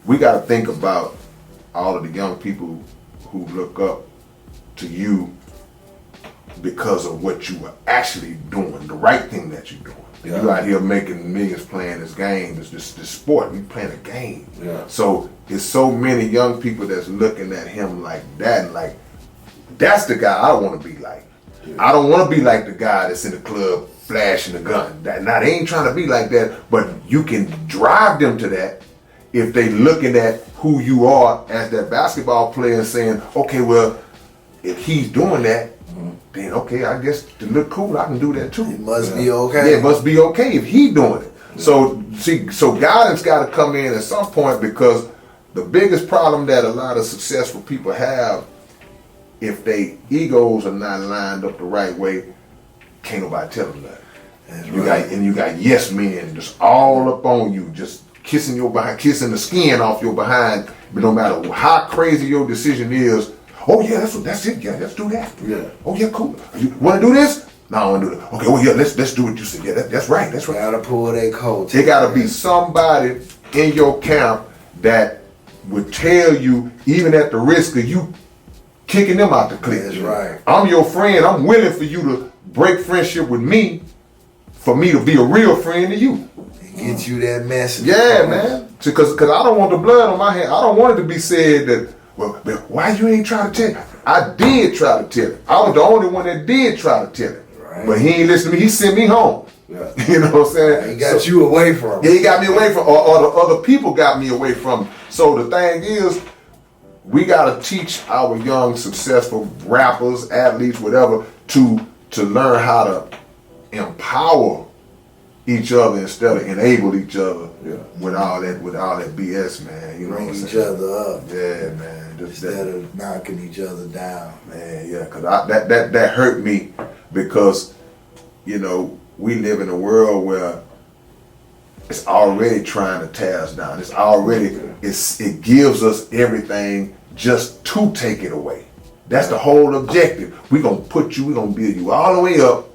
we got to think about all of the young people who look up to you because of what you are actually doing, the right thing that you're doing. And you out here making millions playing this game, this sport. We playing a game. Yeah. So it's so many young people that's looking at him like that, and like, that's the guy I want to be like. I don't want to be like the guy that's in the club flashing the gun. Now they ain't trying to be like that, but you can drive them to that if they looking at who you are as that basketball player and saying, okay, well, if he's doing that, then okay, I guess to look cool, I can do that too. It must be okay. Yeah, it must be okay if he doing it. So guidance got to come in at some point, because the biggest problem that a lot of successful people have, if they egos are not lined up the right way, can't nobody tell them that. You got yes men just all up on you, just kissing your behind, kissing the skin off your behind. But no matter how crazy your decision is, oh yeah, that's it. Yeah, let's do that. Yeah. Oh yeah, cool. You want to do this? No, I want to do that. Okay, well yeah, let's do what you said. Yeah, that's right. That's right. Gotta pull their coat. There gotta be somebody in your camp that would tell you, even at the risk of you kicking them out the clique. That's right. I'm your friend. I'm willing for you to break friendship with me, for me to be a real friend to you. Get you that message. Yeah, man. Because I don't want the blood on my hand. I don't want it to be said that, well, man, why you ain't try to tell him? I did try to tell him. I was the only one that did try to tell him. Right. But he ain't listen to me. He sent me home. Yeah. You know what I'm saying? He got you away from Yeah, he got me away from, or the other people got me away from him. So the thing is, we gotta teach our young, successful rappers, athletes, whatever, to learn how to empower each other instead of enable each other with all that BS, man. You know Bring what I'm each saying? other up. Yeah, man. Instead of knocking each other down. Man, yeah, because that hurt me, because, you know, we live in a world where it's already trying to tear us down. It's already, it gives us everything just to take it away. That's the whole objective. We're going to build you all the way up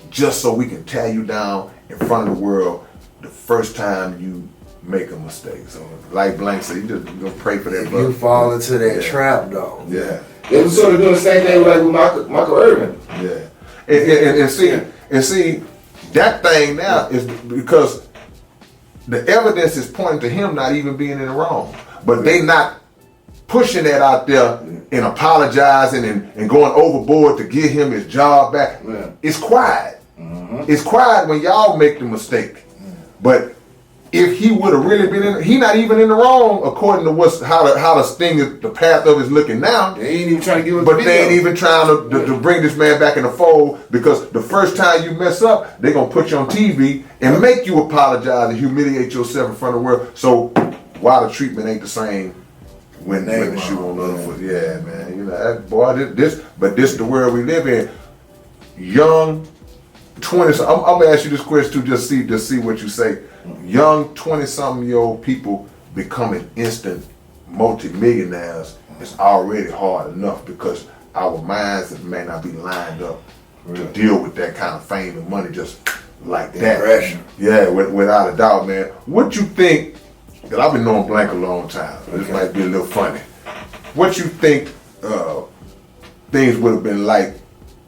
just so we can tear you down in front of the world the first time you make a mistake. So like Blank said, you just gonna pray for that If brother. you fall into that trap though. Yeah. They was sort of doing the same thing like with Michael Irvin. Yeah. And see, that thing now is because the evidence is pointing to him not even being in the wrong. But they not pushing that out there and apologizing and going overboard to get him his job back. Yeah. It's quiet. It's quiet when y'all make the mistake. But if he would have really been he not even in the wrong according to how the path of is looking now. They ain't even trying to give him But the they ain't video. even trying to bring this man back in the fold, because the first time you mess up, they're gonna put you on TV and make you apologize and humiliate yourself in front of the world. So why the treatment ain't the same when the shoe on the other foot? Yeah, man. You know, that, boy, this the world we live in. Young 20. I'm gonna ask you this question to just see what you say. Young 20-something-year-old people becoming instant multimillionaires is already hard enough, because our minds may not be lined up to deal with that kind of fame and money just like that. Pressure. Yeah, without a doubt, man. What you think? Because I've been knowing Blank a long time. This might be a little funny. What you think things would have been like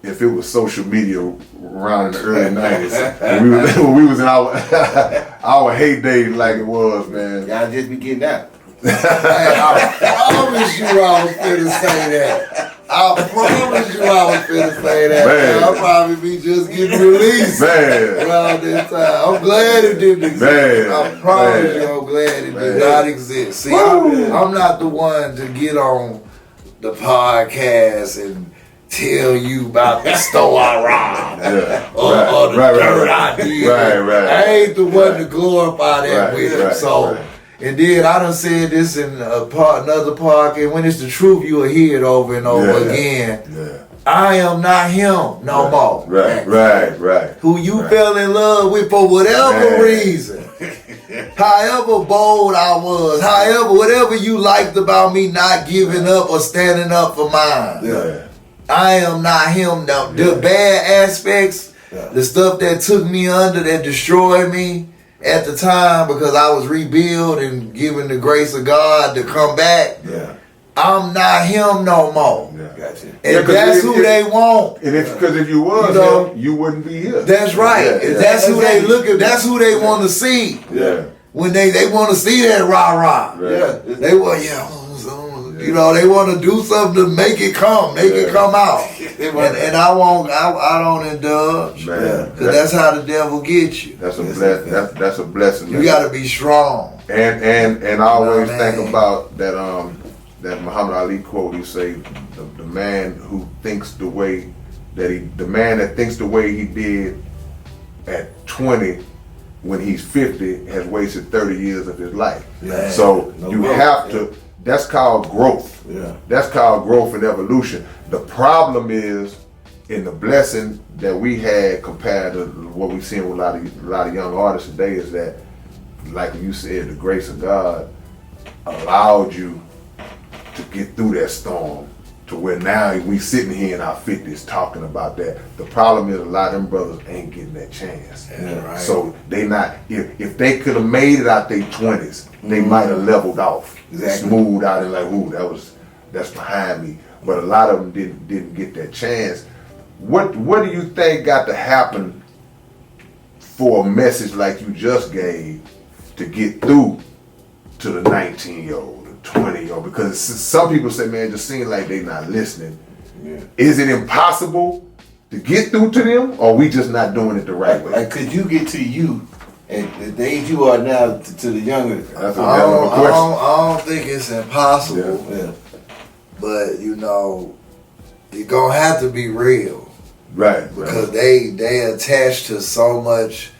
if it was social media around in the early 90s when we was in our heyday like it was, man? Y'all just be getting out. Hey, I promise you I was finna say that. I promise you I was finna say that. Man. I'll probably be just getting released Man. around this time. I'm glad it didn't exist. Man. I promise Man. you I'm glad it Man. did not exist. See, I'm not the one to get on the podcast and tell you about the store I robbed or the dirt I did. Right. I ain't the one to glorify that with him. So, right. and then I done said this in another podcast. When it's the truth, you will hear it over and over again. Yeah. I am not him no more. Right. Who you fell in love with for whatever reason. However bold I was, whatever you liked about me not giving up or standing up for mine. Yeah. I am not him. The bad aspects, the stuff that took me under, that destroyed me at the time because I was rebuilt and given the grace of God to come back. Yeah. I'm not him no more. Yeah. Gotcha. And that's who they want. And because if you was him, you wouldn't be here. That's right. Yeah, That's who they look at. That's who they want to see. Yeah. When they want to see that rah-rah. Right. Yeah. They want, you know, they want to do something to make it come out. And I don't indulge. Man, Because that's how the devil gets you. That's a blessing. That's a blessing. You got to be strong. And I always Man. think about that Muhammad Ali quote. He say, the man who thinks the way the man that thinks the way he did at 20 when he's 50 has wasted 30 years of his life. Man. So No you growth. have to. That's called growth. Yeah. That's called growth and evolution. The problem is in the blessing that we had compared to what we see with a lot of young artists today is that, like you said, the grace of God allowed you to get through that storm to where now we sitting here in our 50s talking about that. The problem is a lot of them brothers ain't getting that chance. Yeah, right. So they not, if they could have made it out their 20s, they might have leveled off, Exactly. smoothed out and like, ooh, that's behind me. But a lot of them didn't get that chance. What do you think got to happen for a message like you just gave to get through to the 19-year-old, the 20-year-old? Because some people say, man, it just seems like they not listening. Yeah. Is it impossible to get through to them, or we just not doing it the right way? Like, could you get to you at the age you are now to the younger? That's a I hell of a question. don't think it's impossible. Yeah. But, you know, you're going to have to be real. Right. Because they attach to so much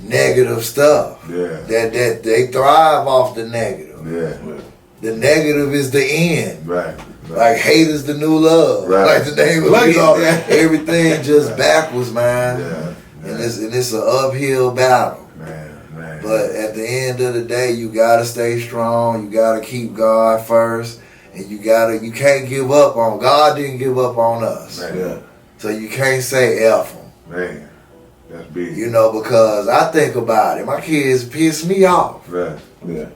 negative stuff. Yeah. That they thrive off the negative. Yeah. The negative is the end. Right. Like hate is the new love. Right. Like the name of Like you know, it. everything just backwards, man. Yeah. And it's an uphill battle. Man. But at the end of the day, you gotta stay strong. You gotta keep God first, and you can't give up on God. Didn't give up on us, Man. Yeah. so you can't say F him. Man. That's big. You know, because I think about it. My kids piss me off, Right. Yeah.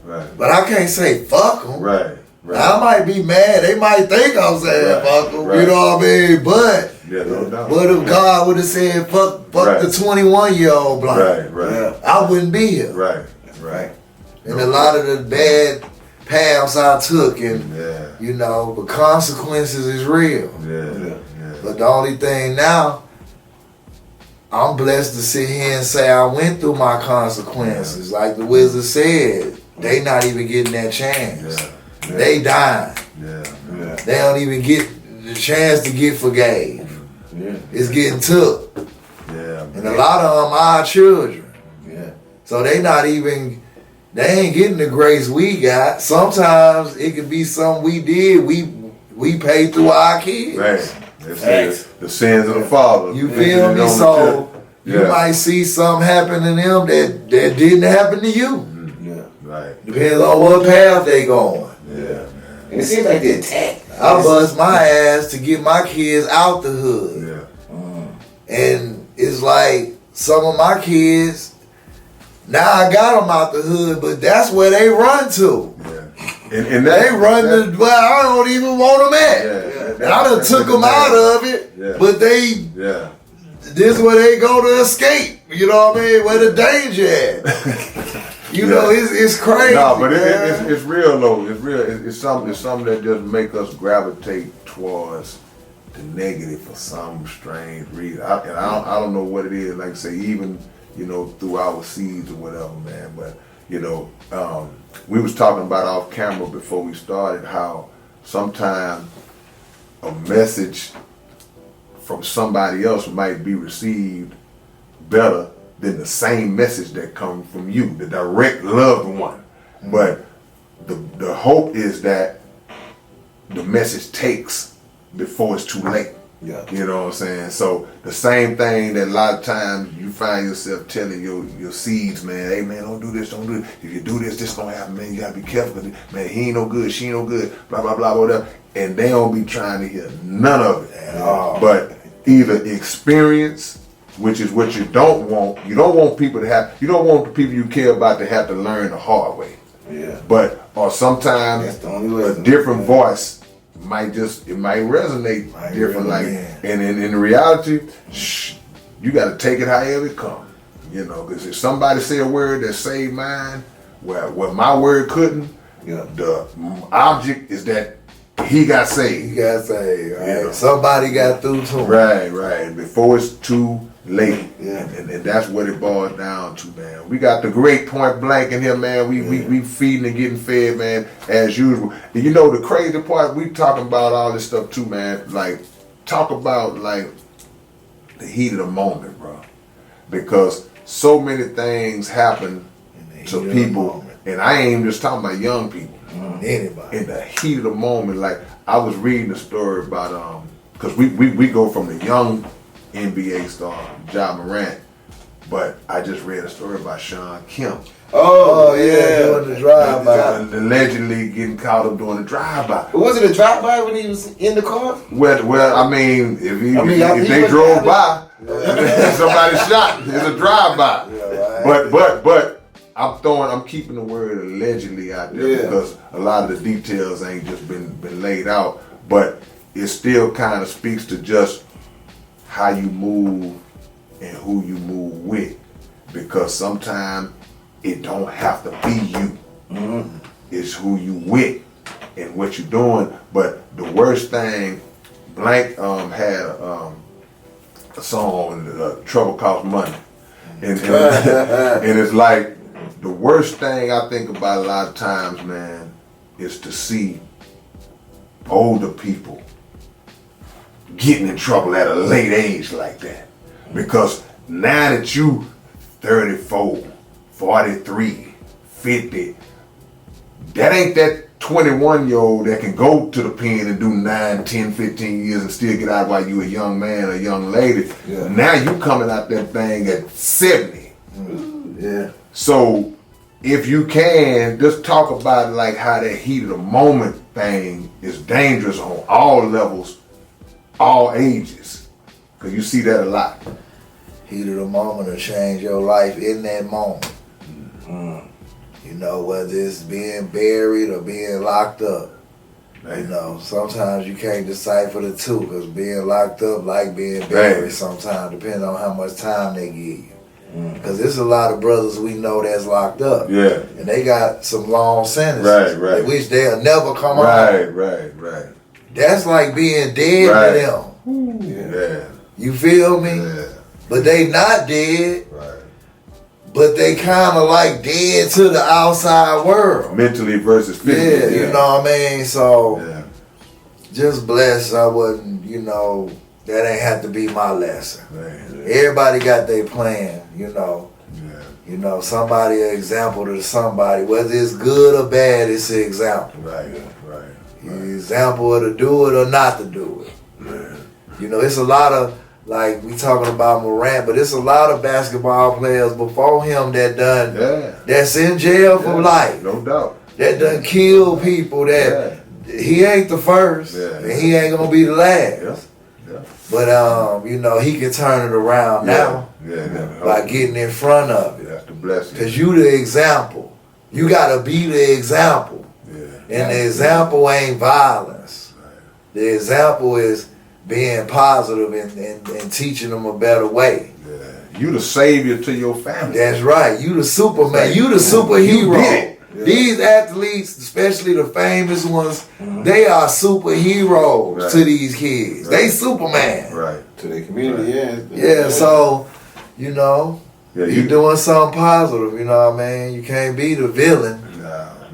Right. but I can't say fuck them. Right. I might be mad. They might think I'm saying Right, fuck them. right. You know what I mean? But Yeah, no doubt. what if God would have said fuck Right. the 21-year-old blind? Right. Yeah. I wouldn't be here. Right. Right. And a lot of the bad paths I took, and Yeah. you know, the consequences is real. Yeah. But the only thing now, I'm blessed to sit here and say I went through my consequences. Like the wizard said, they not even getting that chance. Yeah. They dying. Yeah. Yeah. They don't even get the chance to get forgave. Yeah. It's getting took. Yeah. And a lot of them are our children. Yeah. So they ain't getting the grace we got. Sometimes it could be something we did, we paid through our kids. Right. That's Thanks. the sins of the father. You feel me? So you might see something happen to them that didn't happen to you. Yeah. Right. Depends on what path they going. Yeah. And it seems like the attack. I bust my ass to get my kids out the hood. Yeah. And it's like some of my kids, now I got them out the hood, but that's where they run to. Yeah. And They run to where I don't even want them at. Yeah. And I done took them out of it, Yeah. but Yeah. this where they go to escape. You know what I mean? Where the danger at. You know, it's crazy. No, but man. it's real though. It's real. It's something that just make us gravitate towards the negative for some strange reason. I don't know what it is. Like I say, even through our seeds or whatever, man. But we was talking about off camera before we started how sometimes a message from somebody else might be received better than the same message that comes from you, the direct loved one. But the hope is that the message takes before it's too late. Yeah. You know what I'm saying? So the same thing that a lot of times you find yourself telling your seeds, man, hey man, don't do this, don't do it. If you do this, this gonna happen, man. You gotta be careful. Man, he ain't no good, she ain't no good, blah, blah, blah, whatever. And they don't be trying to hear none of it at all. But either experience, which is what you don't want. You don't want people to have, you don't want the people you care about to have to learn the hard way. Yeah. But or sometimes That's the only way. a different voice might resonate different. Like, and in reality, you got to take it however it comes. You know, because if somebody say a word that saved mine, where my word couldn't, the object is that he got saved. You got saved, right? You know. Somebody got through to him. Right. Before it's too late. Yeah. And that's what it boils down to, man. We got the great Point Blank in here, man. We feeding and getting fed, man, as usual. And you know, the crazy part, we talking about all this stuff too, man. Like, talk about, like, the heat of the moment, bro. Because so many things happen to people, and I ain't just talking about young people. Anybody. In the heat of the moment, like, I was reading a story about, because we go from the young NBA star, Ja Morant, but I just read a story about Sean Kemp. Oh yeah, doing the drive-by. Allegedly getting caught up doing the drive-by. Was it a drive-by when he was in the car? Well, I mean, if they was drove by, somebody shot. It's a drive-by. Yeah, right. But I'm keeping the word allegedly out there because a lot of the details ain't just been laid out. But it still kind of speaks to just how you move and who you move with, because sometimes it don't have to be you. Mm-hmm. It's who you with and what you're doing. But the worst thing, Blank had a song, Trouble Costs Money. And it's like, the worst thing I think about a lot of times, man, is to see older people getting in trouble at a late age like that. Because now that you 34, 43, 50, that ain't that 21-year-old that can go to the pen and do 9, 10, 15 years and still get out while you a young man or young lady. Yeah. Now you coming out that thing at 70. Yeah. So if you can, just talk about like how that heat of the moment thing is dangerous on all levels, all ages. Because you see that a lot. Heat of the moment will change your life in that moment. Mm. You know, whether it's being buried or being locked up. Right. You know, sometimes you can't decipher the two, because being locked up like being buried sometimes, depending on how much time they give you. Because there's a lot of brothers we know that's locked up. Yeah. And they got some long sentences. Right. They wish they'll never come out. Right. That's like being dead to them. Yeah. You feel me? Yeah. But they not dead. Right. But they kind of like dead to the outside world. Mentally versus physically. Yeah, you know what I mean? So, just blessed I wasn't, you know, that ain't have to be my lesson. Man. Everybody got their plan, you know. Yeah. You know, somebody an example to somebody. Whether it's good or bad, it's an example. Right. An example of to do it or not to do it. Man. You know, it's a lot of, like we talking about Morant, but it's a lot of basketball players before him that done, that's in jail for life. No doubt. That done kill people that he ain't the first and he ain't gonna be the last. But you know, he can turn it around now by getting in front of it. That's the blessing. Cause you the example. You gotta be the example. And the example ain't violence. The example is being positive and teaching them a better way. Yeah. You the savior to your family. That's right. You the Superman. You the superhero. These athletes, especially the famous ones, they are superheroes to these kids. They Superman. Right. To the community, Yeah, so, you know, you doing something positive, you know what I mean? You can't be the villain.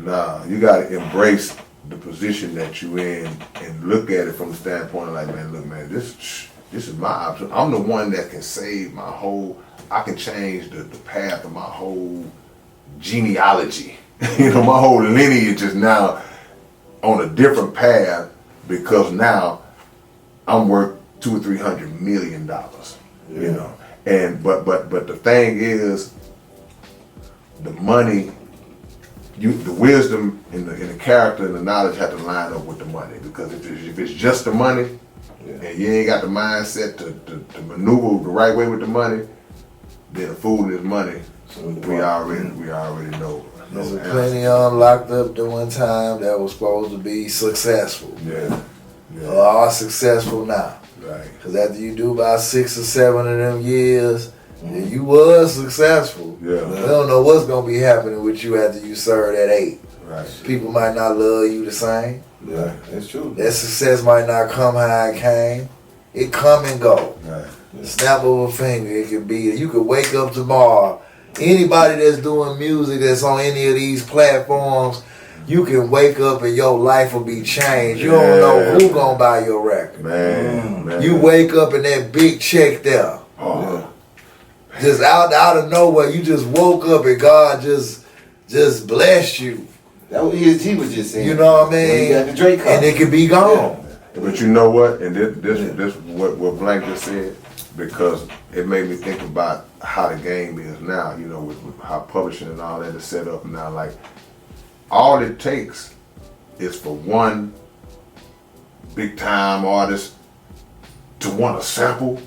Nah. You got to embrace the position that you in and look at it from the standpoint of like, man, look, man, this is my option. I'm the one that can save my whole, I can change the path of my whole genealogy. You know, my whole lineage is now on a different path because now I'm worth $200 or $300 million. You know, and but the thing is, the money, the wisdom and the character and the knowledge have to line up with the money, because if it's just the money and you ain't got the mindset to maneuver the right way with the money, then a fool is money. We already know. There's plenty of them locked up doing time that was supposed to be successful. Yeah. Are successful now. Right. Because after you do about 6 or 7 of them years, you was successful. Yeah. We don't know what's going to be happening with you after you serve that 8. Right. People might not love you the same. Yeah, that's true. That success might not come how it came. It come and go. Right. Snap of a finger, it could be. You could wake up tomorrow. Anybody that's doing music that's on any of these platforms, you can wake up and your life will be changed. You don't know who gonna buy your record. Man. You wake up and that big check there. Oh. Just out of nowhere, you just woke up and God just blessed you. That what he was just saying. You know what I mean? When you got the Drake and it could be gone. But you know what? And this what Blank just said, because it made me think about how the game is now, you know, with how publishing and all that is set up now. Like, all it takes is for one big time artist to want to sample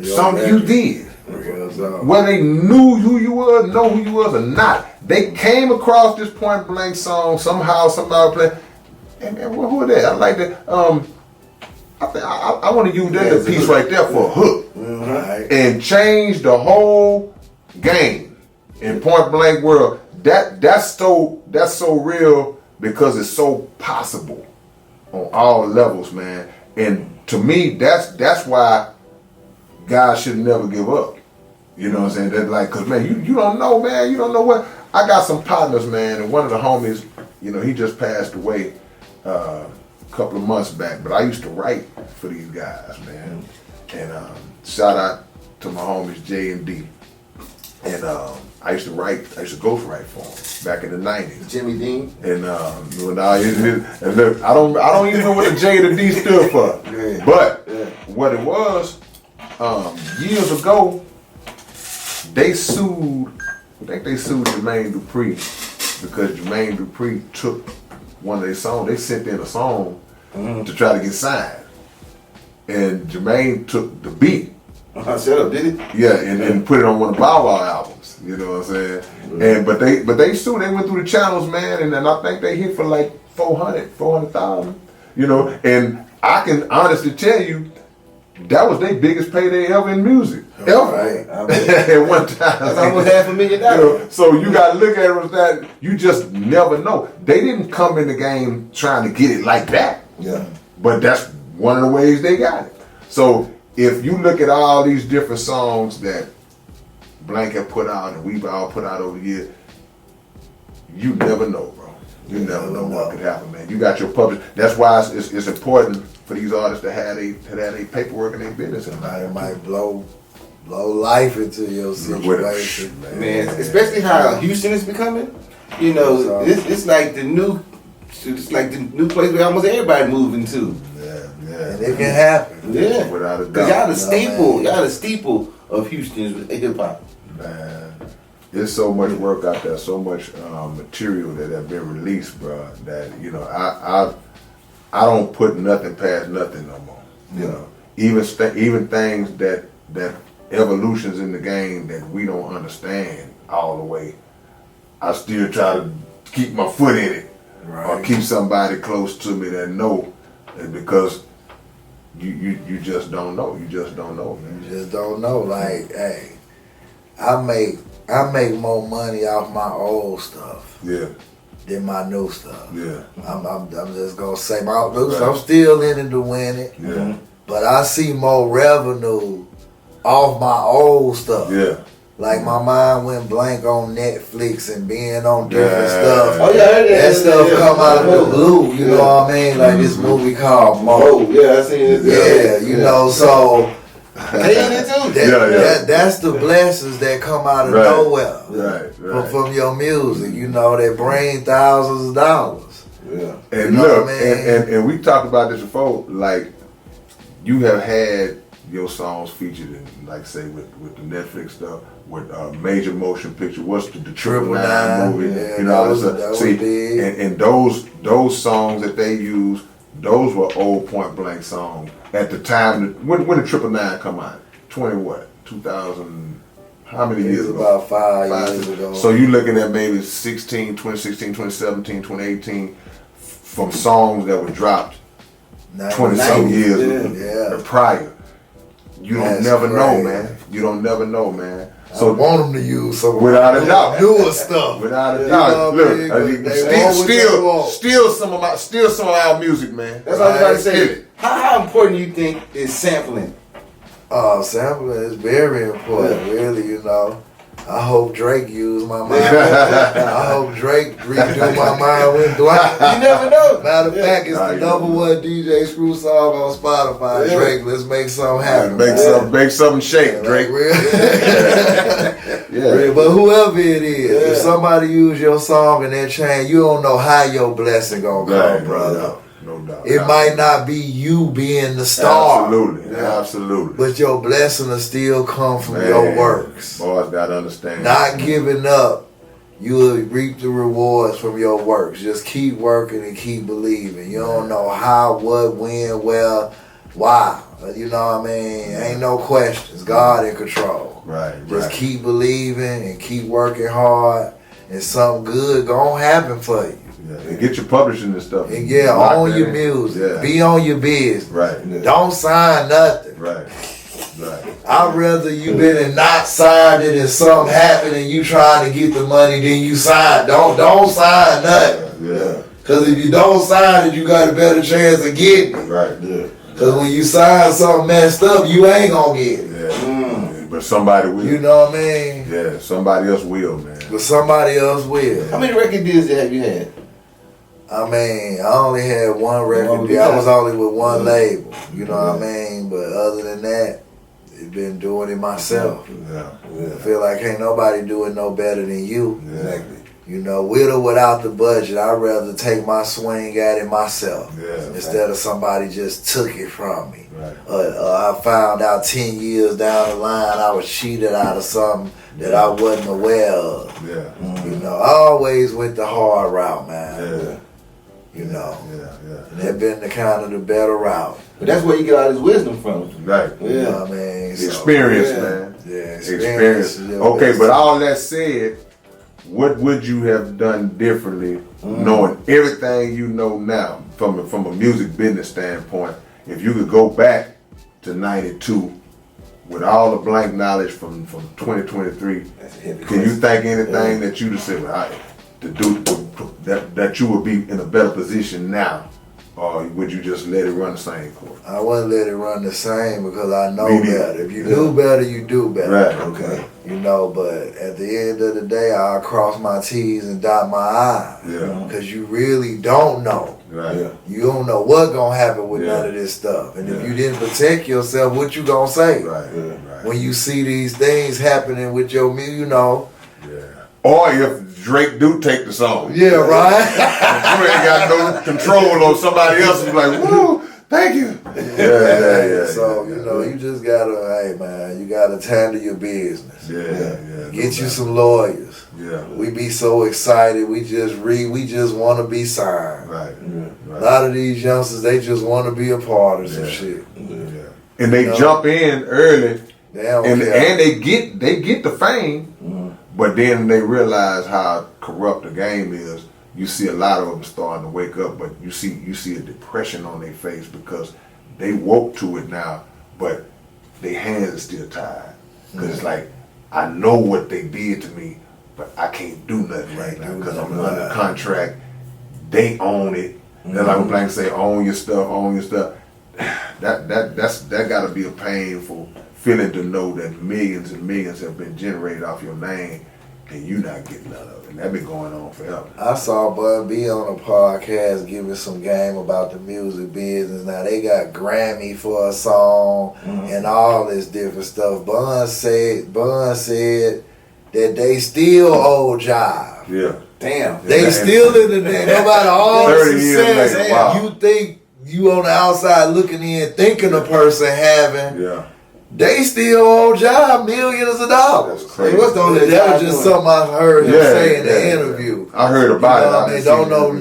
something you did. Whether they knew who you was, know who you was or not. They came across this Point Blank song somehow, somebody played. Hey man, who are that? I like that. I want to use that piece right there for a hook, and change the whole game in Point Blank world. That's so real because it's so possible on all levels, man. And to me, that's why guys should never give up. You know what I'm saying? That like, cause man, you don't know, man. You don't know what. I got some partners, man, and one of the homies, you know, he just passed away a couple of months back. But I used to write for these guys, man. And shout out to my homies J and D. And I used to ghostwrite for them back in the 90s. Jimmy Dean. And look, I don't even know what the J and the D stood for. But what it was, years ago, they sued. I think they sued Jermaine Dupri because Jermaine Dupri took one of their songs. They sent in a song to try to get signed, and Jermaine took the beat. Shut up, did he? Yeah, and put it on one of Bow Wow albums. You know what I'm saying? And but they sued. They went through the channels, man, and then I think they hit for like 400,000. You know, and I can honestly tell you, that was their biggest payday ever in music. Ever. At one time. That's almost $500,000. You know, so you got to look at it as that. You just never know. They didn't come in the game trying to get it like that. Yeah. But that's one of the ways they got it. So if you look at all these different songs that Blank have put out and we've all put out over the years, you never know, bro. You never know what could happen, man. You got your publish. That's why it's important for these artists to have their paperwork and their business. Somebody might blow life into your situation, man. Especially how Houston is becoming. You know, it's like the new place where almost everybody moving to. And it can happen. Yeah, without a doubt. Cause y'all the staple, y'all the steeple of Houston's hip hop. Man, there's so much work out there, so much material that have been released, bro. That you know, I don't put nothing past nothing no more. You know, even things that evolutions in the game that we don't understand all the way. I still try to keep my foot in it, or keep somebody close to me that know, because you just don't know. You just don't know, man. You just don't know. Like, hey, I make more money off my old stuff. Yeah. Than my new stuff. Yeah. I'm just gonna say my new stuff. I'm still in it to win it. Yeah. But I see more revenue off my old stuff. Yeah. Like my mind went blank on Netflix and being on different stuff. Oh yeah, that stuff come out of the blue. You know what I mean? Like this movie called Mo. Oh yeah, I seen it. Yeah, you know, so too. That's the blessings that come out of nowhere. Right. From your music, you know, that bring thousands of dollars. Yeah. And look, and we talked about this before, like you have had your songs featured in, like say with the Netflix stuff, with major motion picture, what's the Triple Nine movie, yeah, you know, see, and those songs that they use, those were old Point Blank songs at the time. When the Triple Nine come out, 2000 How many It years was ago? about 5 years ago. So you looking at maybe 2016, 2017, 2018 from songs that were dropped 20-some years prior. You don't never know, man. You don't never know, man. So I want them to use some without a doubt, newer stuff. Without a doubt, look, still some of our music, man. That's what I was about to say. How important do you think is sampling? Sampling is very important, really, you know. I hope Drake used my mind. I hope Drake redo my mind went blank. You never know. Matter of fact, it's the #1 DJ Screw song on Spotify. Drake, let's make something happen. Make something shake, Drake. Yeah. But whoever it is, if somebody use your song and that change, you don't know how your blessing gonna come, brother. No doubt. It might not be you being the star. Absolutely. But your blessing will still come from your works. Boys gotta understand. Not giving up, you will reap the rewards from your works. Just keep working and keep believing. You don't know how, what, when, where, why. You know what I mean? Ain't no questions. God in control. Just keep believing and keep working hard, and something good gonna happen for you. And get your publishing and stuff. And own your music. Be on your business. Don't sign nothing. I'd rather you been and not signed it and something happened and you trying to get the money than you sign. Don't sign nothing. Cause if you don't sign it, you got a better chance of getting it. Cause when you sign something messed up, you ain't gonna get it. But somebody will. You know what I mean? Yeah, somebody else will, man. But somebody else will. How many record deals have you had? I mean, I only had one record deal. I was only with one label. You know what I mean? But other than that, I've been doing it myself. I feel like ain't nobody doing no better than you. You know, with or without the budget, I'd rather take my swing at it myself instead of somebody just took it from me. I found out 10 years down the line I was cheated out of something that I wasn't aware of. You know, I always went the hard route, man. You know, and that been the kind of the better route. But that's where you get all this wisdom from. You know what I mean? Experience, man. Experience. Okay, but all that said, what would you have done differently, knowing everything you know now from a music business standpoint? If you could go back to '92 with all the blank knowledge from 2023, can you think anything that you'd have said, that you would be in a better position now, or would you just let it run the same course? I wouldn't let it run the same because I know better. If you knew better, you do better. You know, but at the end of the day, I'll cross my T's and dot my I's. Because you really don't know. You don't know what's going to happen with none of this stuff. And if you didn't protect yourself, what you going to say? When you see these things happening with your music, you know. Or if Drake do take the song. Yeah, right? You ain't got no control on somebody else who's like, woo, thank you. So, you know, you just gotta, hey man, you gotta handle your business. Get you some lawyers. We be so excited, we just wanna be signed. A lot of these youngsters, they just wanna be a part of some shit. And they jump in early and they get the fame. But then they realize how corrupt the game is. You see a lot of them starting to wake up, but you see a depression on their face because they woke to it now, but their hands are still tied. Because it's like, I know what they did to me, but I can't do nothing right now because I'm under contract. They own it. They're like when Blank say, own your stuff. That got to be a painful feeling to know that millions and millions have been generated off your name and you not getting none of it. And that been going on forever. I saw Bun B on a podcast giving some game about the music business. Now they got Grammy for a song and all this different stuff. Bun said that they still owe Jive. Damn. They still in the name. No matter all the 30 years success, later, wow. You think you on the outside looking in, thinking a person having. They still owe Jive millions of dollars. That's crazy. That was just something I heard him say in the interview. I heard about it. They don't know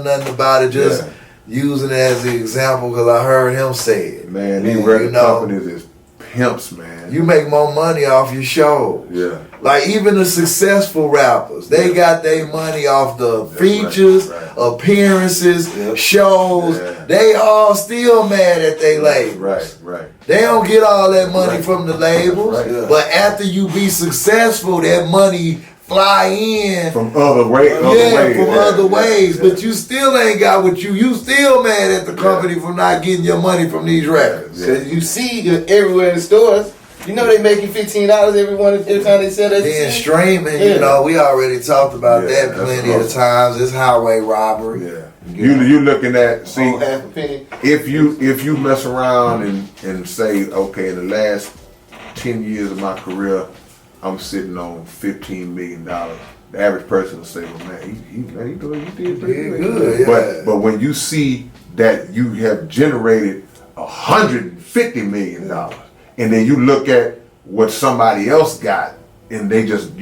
nothing about it. Just using it as an example because I heard him say it. Man, these record companies is pimps, man. You make more money off your show. Yeah. Like even the successful rappers, they got their money off the features, right. appearances, shows. Yeah. They all still mad at their labels. Right. They don't get all that money from the labels, Right. but after you be successful, that money fly in From other ways. other ways. But you still ain't got what you still mad at the company for not getting your money from these records. Cause you see everywhere in the stores, you know they making $15 every time they sell that. Then shit. streaming, you know, we already talked about that that's plenty of close. times. It's highway robbery. Yeah. You looking at Oh, half a penny. if you mess around and say, okay, in the last 10 years of my career, I'm sitting on $15 million. The average person will say, well, man, he did pretty good, yeah. But when you see that you have generated $150 million, and then you look at what somebody else got, and they just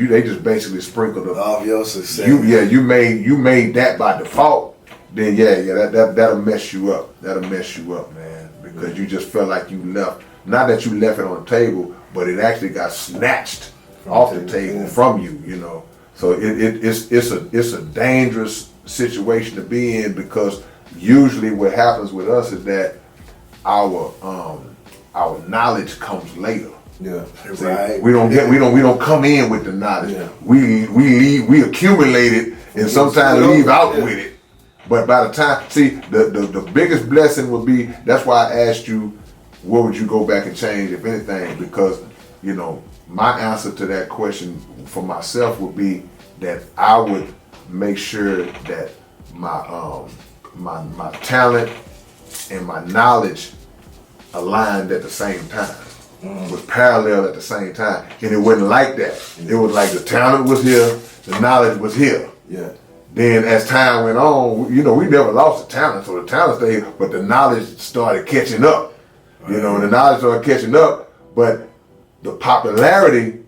basically sprinkled it Off your success. you made that by default, then that'll mess you up. That'll mess you up, man, because you just felt like you left. Not that you left it on the table, but it actually got snatched off the table from you. You know, so it's a dangerous situation to be in, because usually what happens with us is that our knowledge comes later. Yeah. See, Right. we don't come in with the knowledge. Yeah. We accumulate it and sometimes leave out with it. But by the time, see, the biggest blessing would be, that's why I asked you, what would you go back and change, if anything? Because, you know, my answer to that question for myself would be that I would make sure that my talent and my knowledge aligned at the same time. Was parallel at the same time. And it wasn't like that. It was like the talent was here, the knowledge was here. Yeah. Then as time went on, you know, we never lost the talent, so the talent stayed, but the knowledge started catching up. You know, the knowledge started catching up, but the popularity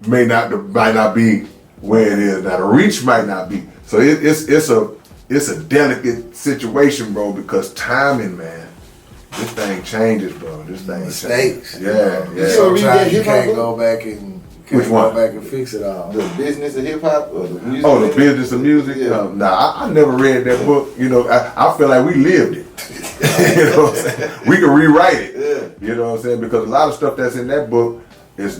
might not be where it is now. The reach might not be. So it's a delicate situation, bro, because timing, man. This thing changes, bro. This thing Mistakes. changes. Yeah, yeah. So read that Sometimes you hip-hop can't book? go back and Which one? go back and fix it all. The business of hip hop or the music. Oh, the business of music? Yeah. Nah, I never read that book. You know, I feel like we lived it. You know what I'm saying? We can rewrite it. Yeah. You know what I'm saying? Because a lot of stuff that's in that book is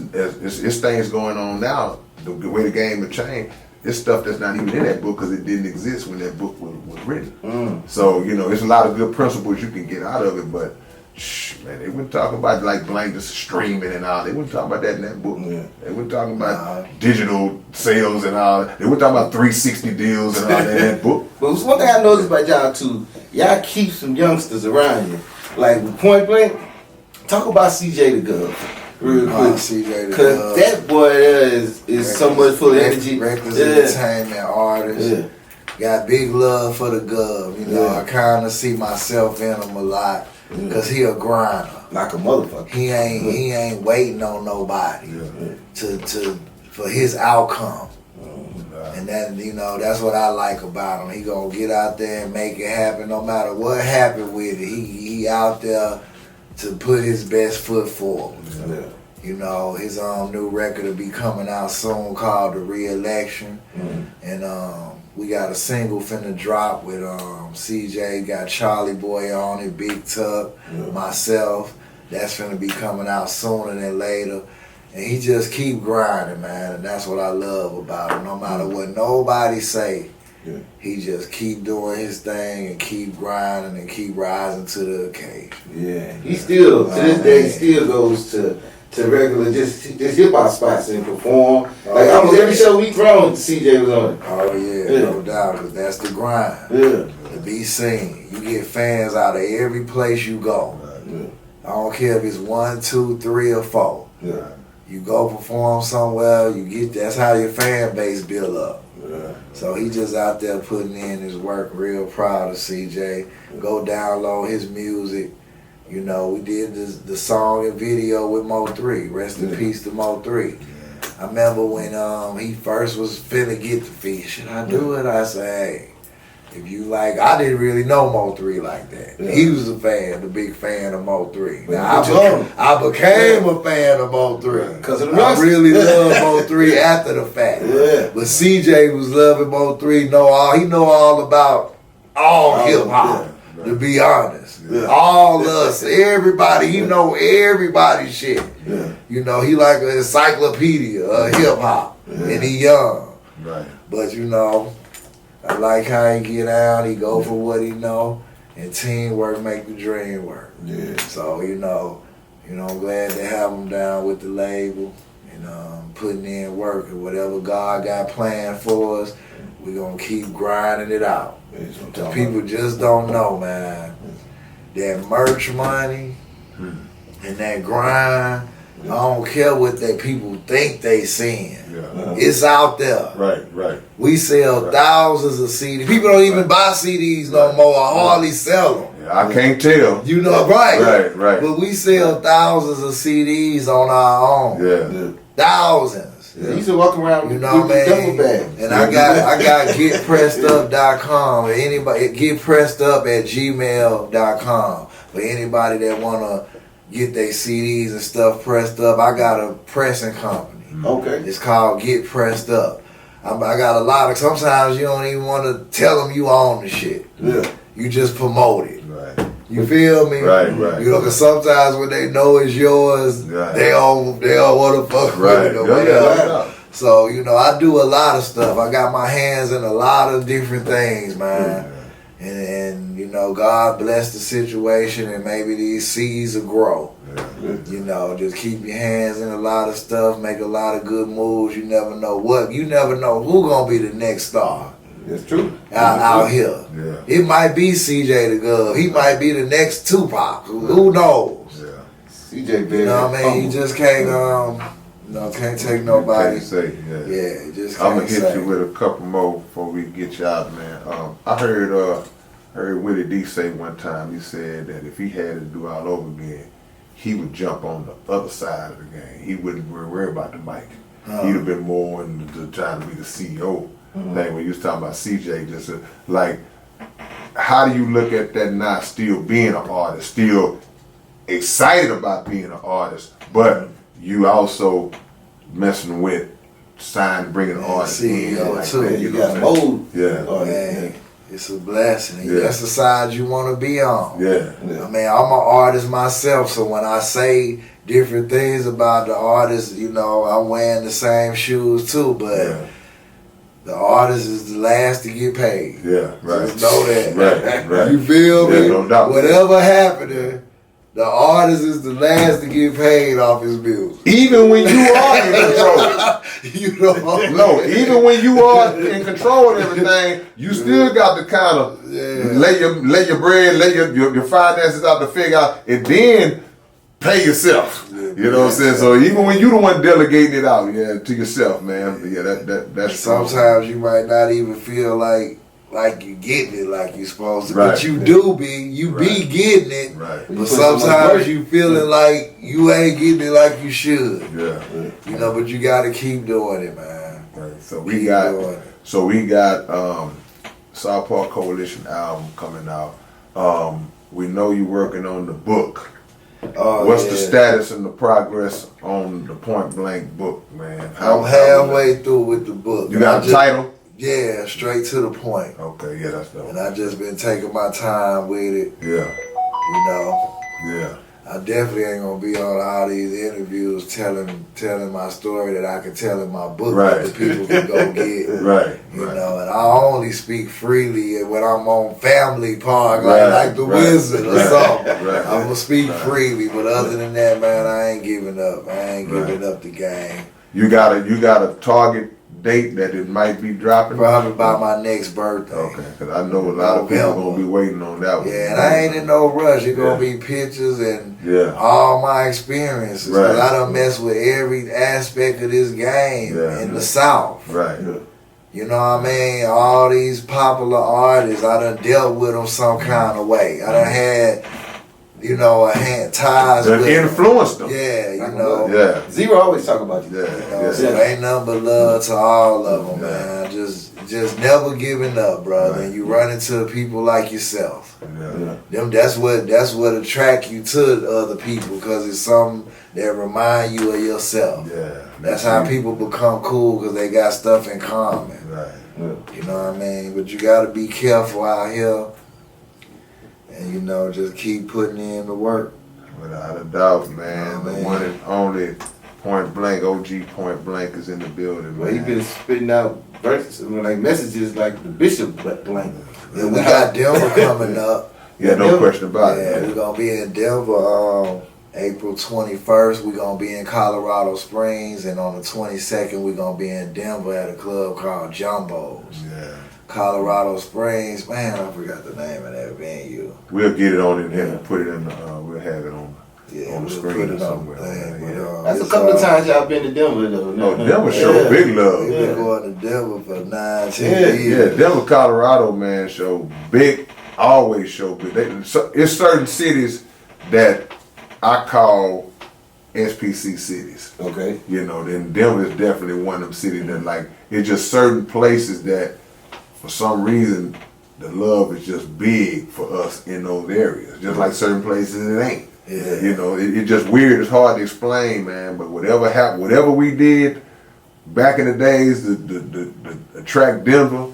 things going on now. The way the game has changed. It's stuff that's not even in that book because it didn't exist when that book was written. So, you know, it's a lot of good principles you can get out of it, but man, they weren't talking about like blankets streaming and all. They weren't talking about that in that book. Yeah. They weren't talking about digital sales and all. They weren't talking about 360 deals and all that in that book. But it's one thing I noticed about y'all too. Y'all keep some youngsters around you. Like with Point Blank, talk about CJ the Gov real quick. CJ the Cause Gov. that boy is so much full of energy. Reckless Yeah. entertainment artist. Yeah. Got big love for the Gov. You know, Yeah. I kind of see myself in him a lot because he a grinder. Like a motherfucker. He ain't waiting on nobody to for his outcome. And that, you know, that's what I like about him. He gonna get out there and make it happen no matter what happened with it. He out there to put his best foot forward. Yeah. You know, his new record will be coming out soon called The Re-Election. And we got a single finna drop with CJ, got Charlie Boy on it, Big Tuck, myself. That's finna be coming out sooner than later. And he just keep grinding, man, and that's what I love about him. No matter what nobody say, he just keep doing his thing and keep grinding and keep rising to the occasion. Yeah. He still to this day he still goes to regular just hip hop spots and perform. Like almost every show we thrown, CJ was on it. Oh yeah, no doubt, 'cause that's the grind. Yeah. To be seen. You get fans out of every place you go. I don't care if it's 1, 2, 3, or 4. Yeah. You go perform somewhere, that's how your fan base build up. Yeah. So he just out there putting in his work. Real proud of CJ. Go download his music. You know, we did the song and video with Mo3. Rest in peace to Mo3. I remember when he first was finna get the feat. Should I do it? I said, hey, if you like, I didn't really know Mo3 like that. Yeah. He was a fan, the big fan of Mo3. But Now, you told him. I became a fan of Mo3 'Cause of the I wrestling. really loved Mo3 after the fact. Yeah. But CJ was loving Mo3. He know all about all hip hop. yeah, To be honest, Yeah. all us, everybody, he know everybody's shit. Yeah. You know, he like an encyclopedia of hip hop, and he young. Right. But you know, I like how he get out. He go for what he know, and teamwork make the dream work. Yeah. So I'm glad to have him down with the label, and putting in work and whatever God got planned for us. We gonna keep grinding it out. The people just don't know, man. That merch money and that grind. I don't care what that people think they seeing. Yeah. It's out there. Right. We sell thousands of CDs. People don't even buy CDs no more. I hardly sell them. Yeah, I can't tell. You know, right? Right. But we sell thousands of CDs on our own. Yeah. Thousands. Yeah. He used to walk around You know with what I duffel mean? bags. And I got getpressedup.com. Anybody getpressedup@gmail.com. For anybody that wanna get their CDs and stuff pressed up, I got a pressing company. Okay. It's called Get Pressed Up. I got a lot of. Sometimes you don't even want to tell them you own the shit. Yeah. You just promote it. Right. You feel me? Right. You know, because sometimes when they know it's yours, Right. they don't want to fuck Right. with it or Yeah, whatever. yeah. So, I do a lot of stuff. I got my hands in a lot of different things, man. And God bless the situation, and maybe these seeds will grow. Just keep your hands in a lot of stuff, make a lot of good moves. You never know who gonna be the next star It's true. out here. Yeah. It might be CJ the Gov. He might be the next Tupac. Who knows? Yeah. CJ Berry. You know what I mean? You just can't can't take nobody. Can't say, Yeah, you just I'm can't gonna hit say. you with a couple more before we get you out, man. I heard Willie D say one time. He said that if he had to do all over again, he would jump on the other side of the game. He wouldn't worry about the mic. He'd have been more into trying to be the CEO. Thing when you was talking about CJ, just like, how do you look at that now? Still being an artist, still excited about being an artist, but you also messing with bringing an artist CEO in like too. that. You know got what I'm saying? mold. Yeah. Oh, Man, it's a blessing. Yeah. That's the side you want to be on. Yeah. Yeah. I mean, I'm an artist myself, so when I say different things about the artist, I'm wearing the same shoes too, but Yeah. the artist is the last to get paid. Yeah. Right. Just know that. Right. You feel me? Yeah, no doubt. Whatever happening, the artist is the last to get paid off his bills. Even when you are in control. No, even when you are in control of everything, you still got to kind of lay your bread, lay your finances out to figure out, and then pay yourself. You know what I'm saying? So even when you the one delegating it out, to yourself, man. But that's Sometimes you might not even feel like you getting it like you're supposed to, Right. but you do be getting it. Right. But sometimes you feeling like you ain't getting it like you should. Yeah. But you got to keep doing it, man. Right. So Keep doing it. we got South Park Coalition album coming out. We know you're working on the book. What's the status and the progress on the Point Blank book, man? I'm halfway through with the book. You got a title? Yeah, straight to the point. Okay, yeah, that's dope. And I just been taking my time with it. Yeah. Yeah. I definitely ain't gonna be on all these interviews telling my story that I can tell in my book Right. that the people can go get. Right. And I only speak freely when I'm on Family Park, Right, like the right, Wizard or right, something. right, I'm gonna speak right. freely, but other than that, man, I ain't giving up. I ain't giving Right. up the game. You got a target date that it might be dropping? Probably by my next birthday. Okay, because I know a lot of people gonna be waiting on that one. Yeah, and I ain't in no rush. It's gonna be pictures and all my experiences. Right. Cause I done messed with every aspect of this game in the South. Right. You know what I mean? All these popular artists, I done dealt with them some kind of way. I done had you know, ties That with influenced them. Yeah, you know. Yeah. Zero always talk about you. Yeah. You know, so ain't nothing but love to all of them, man. Just never giving up, brother. And you run into people like yourself. Them that's what attract you to the other people, because it's something that remind you of yourself. Yeah. That's how people become cool, because they got stuff in common. Right. You know what I mean? But you got to be careful out here, and you know, just keep putting in the work. Without a doubt, man. Oh, The man. one and only Point Blank, OG Point Blank is in the building, Well, he man. been spitting out verses, like messages like the Bishop Blank. Yeah, we got Denver coming up. Yeah, no question about Yeah, it. we're gonna be in Denver April 21st. We're gonna be in Colorado Springs, and on the 22nd we're gonna be in Denver at a club called Jumbo's. Yeah. Colorado Springs, man, I forgot the name of that venue. We'll get it on in here and put it in we'll have it on Yeah, on the we'll screen put it on somewhere. the thing, Man, but, That's a it's, couple of times y'all been to Denver though. No, Denver show Yeah. big love. We've been going to Denver for 9-10 Yeah, years. Denver, Colorado, man, show big, always show big. It's certain cities that I call SPC cities. Okay. You know, then Denver is definitely one of them cities that, like, it's just certain places that for some reason the love is just big for us in those areas. Just like certain places it ain't. Yeah. You know, it's just weird. It's hard to explain, man. But whatever happened, whatever we did back in the days, the track Denver,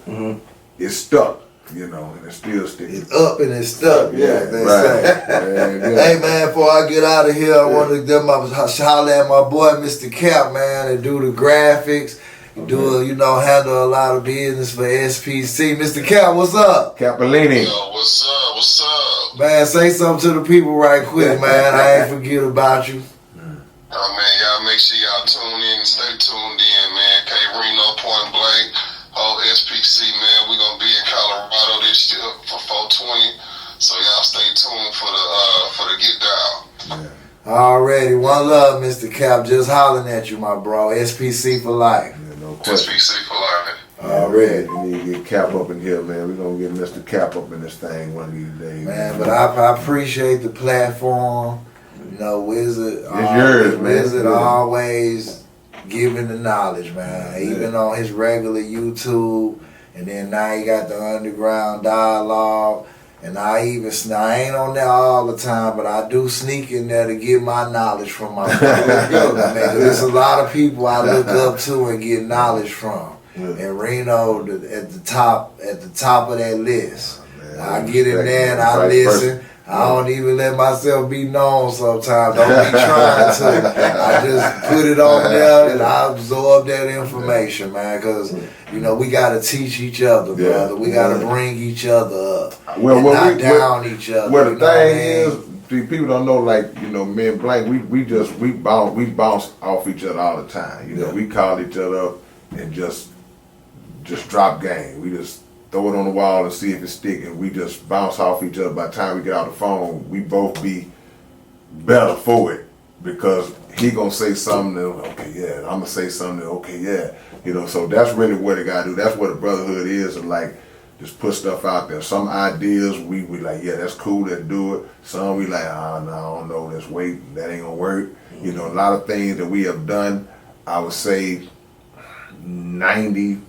it's stuck. You know, and it's still sticking. It's up and it's stuck, yeah, they Right. say. Hey man, before I get out of here, I want to holler at my boy Mr. Cap, man, and do the graphics, handle a lot of business for SPC. Mr. Cap, what's up? Capellini. Yo, what's up? What's up? Man, say something to the people right quick, man. I ain't forget about you. Oh man, y'all make sure y'all tune in and stay tuned in, man. K-rino, Point Blank, whole SPC, man. We gonna be in Colorado this year for 420. So y'all stay tuned for the get down. Already, one love, Mr. Cap. Just hollering at you, my bro. SPC for life. Yeah, no question. SPC for life. Already. We need to get Cap up in here, man. We're going to get Mr. Cap up in this thing one of these days. Man, but I appreciate the platform. You know, Wizard. yours, man. Wizard Yeah. always giving the knowledge, man. Even on his regular YouTube, and then now he got the underground dialogue. And I ain't on there all the time, but I do sneak in there to get my knowledge from my brother. There's a lot of people I look up to and get knowledge from. And Reno at the top of that list. I get in there and I listen. I don't even let myself be known sometimes. Don't be trying to. I just put it on there and I absorb that information, man. Because, we got to teach each other, brother. We got to bring each other up. And not down each other. Well, the you know what I thing mean? is, people don't know, like, me and Blank, we bounce off each other all the time. We call each other up and just drop game. We just throw it on the wall and see if it's sticking. We just bounce off each other. By the time we get out the phone, we both be better for it, because he gonna say something that, okay, yeah, I'm gonna say something that, okay, yeah. So that's really what it gotta do. That's what a brotherhood is, and like, just put stuff out there. Some ideas we like, yeah, that's cool, let's do it. Some we like, no, I don't know, let's wait, that ain't gonna work. A lot of things that we have done, I would say 95%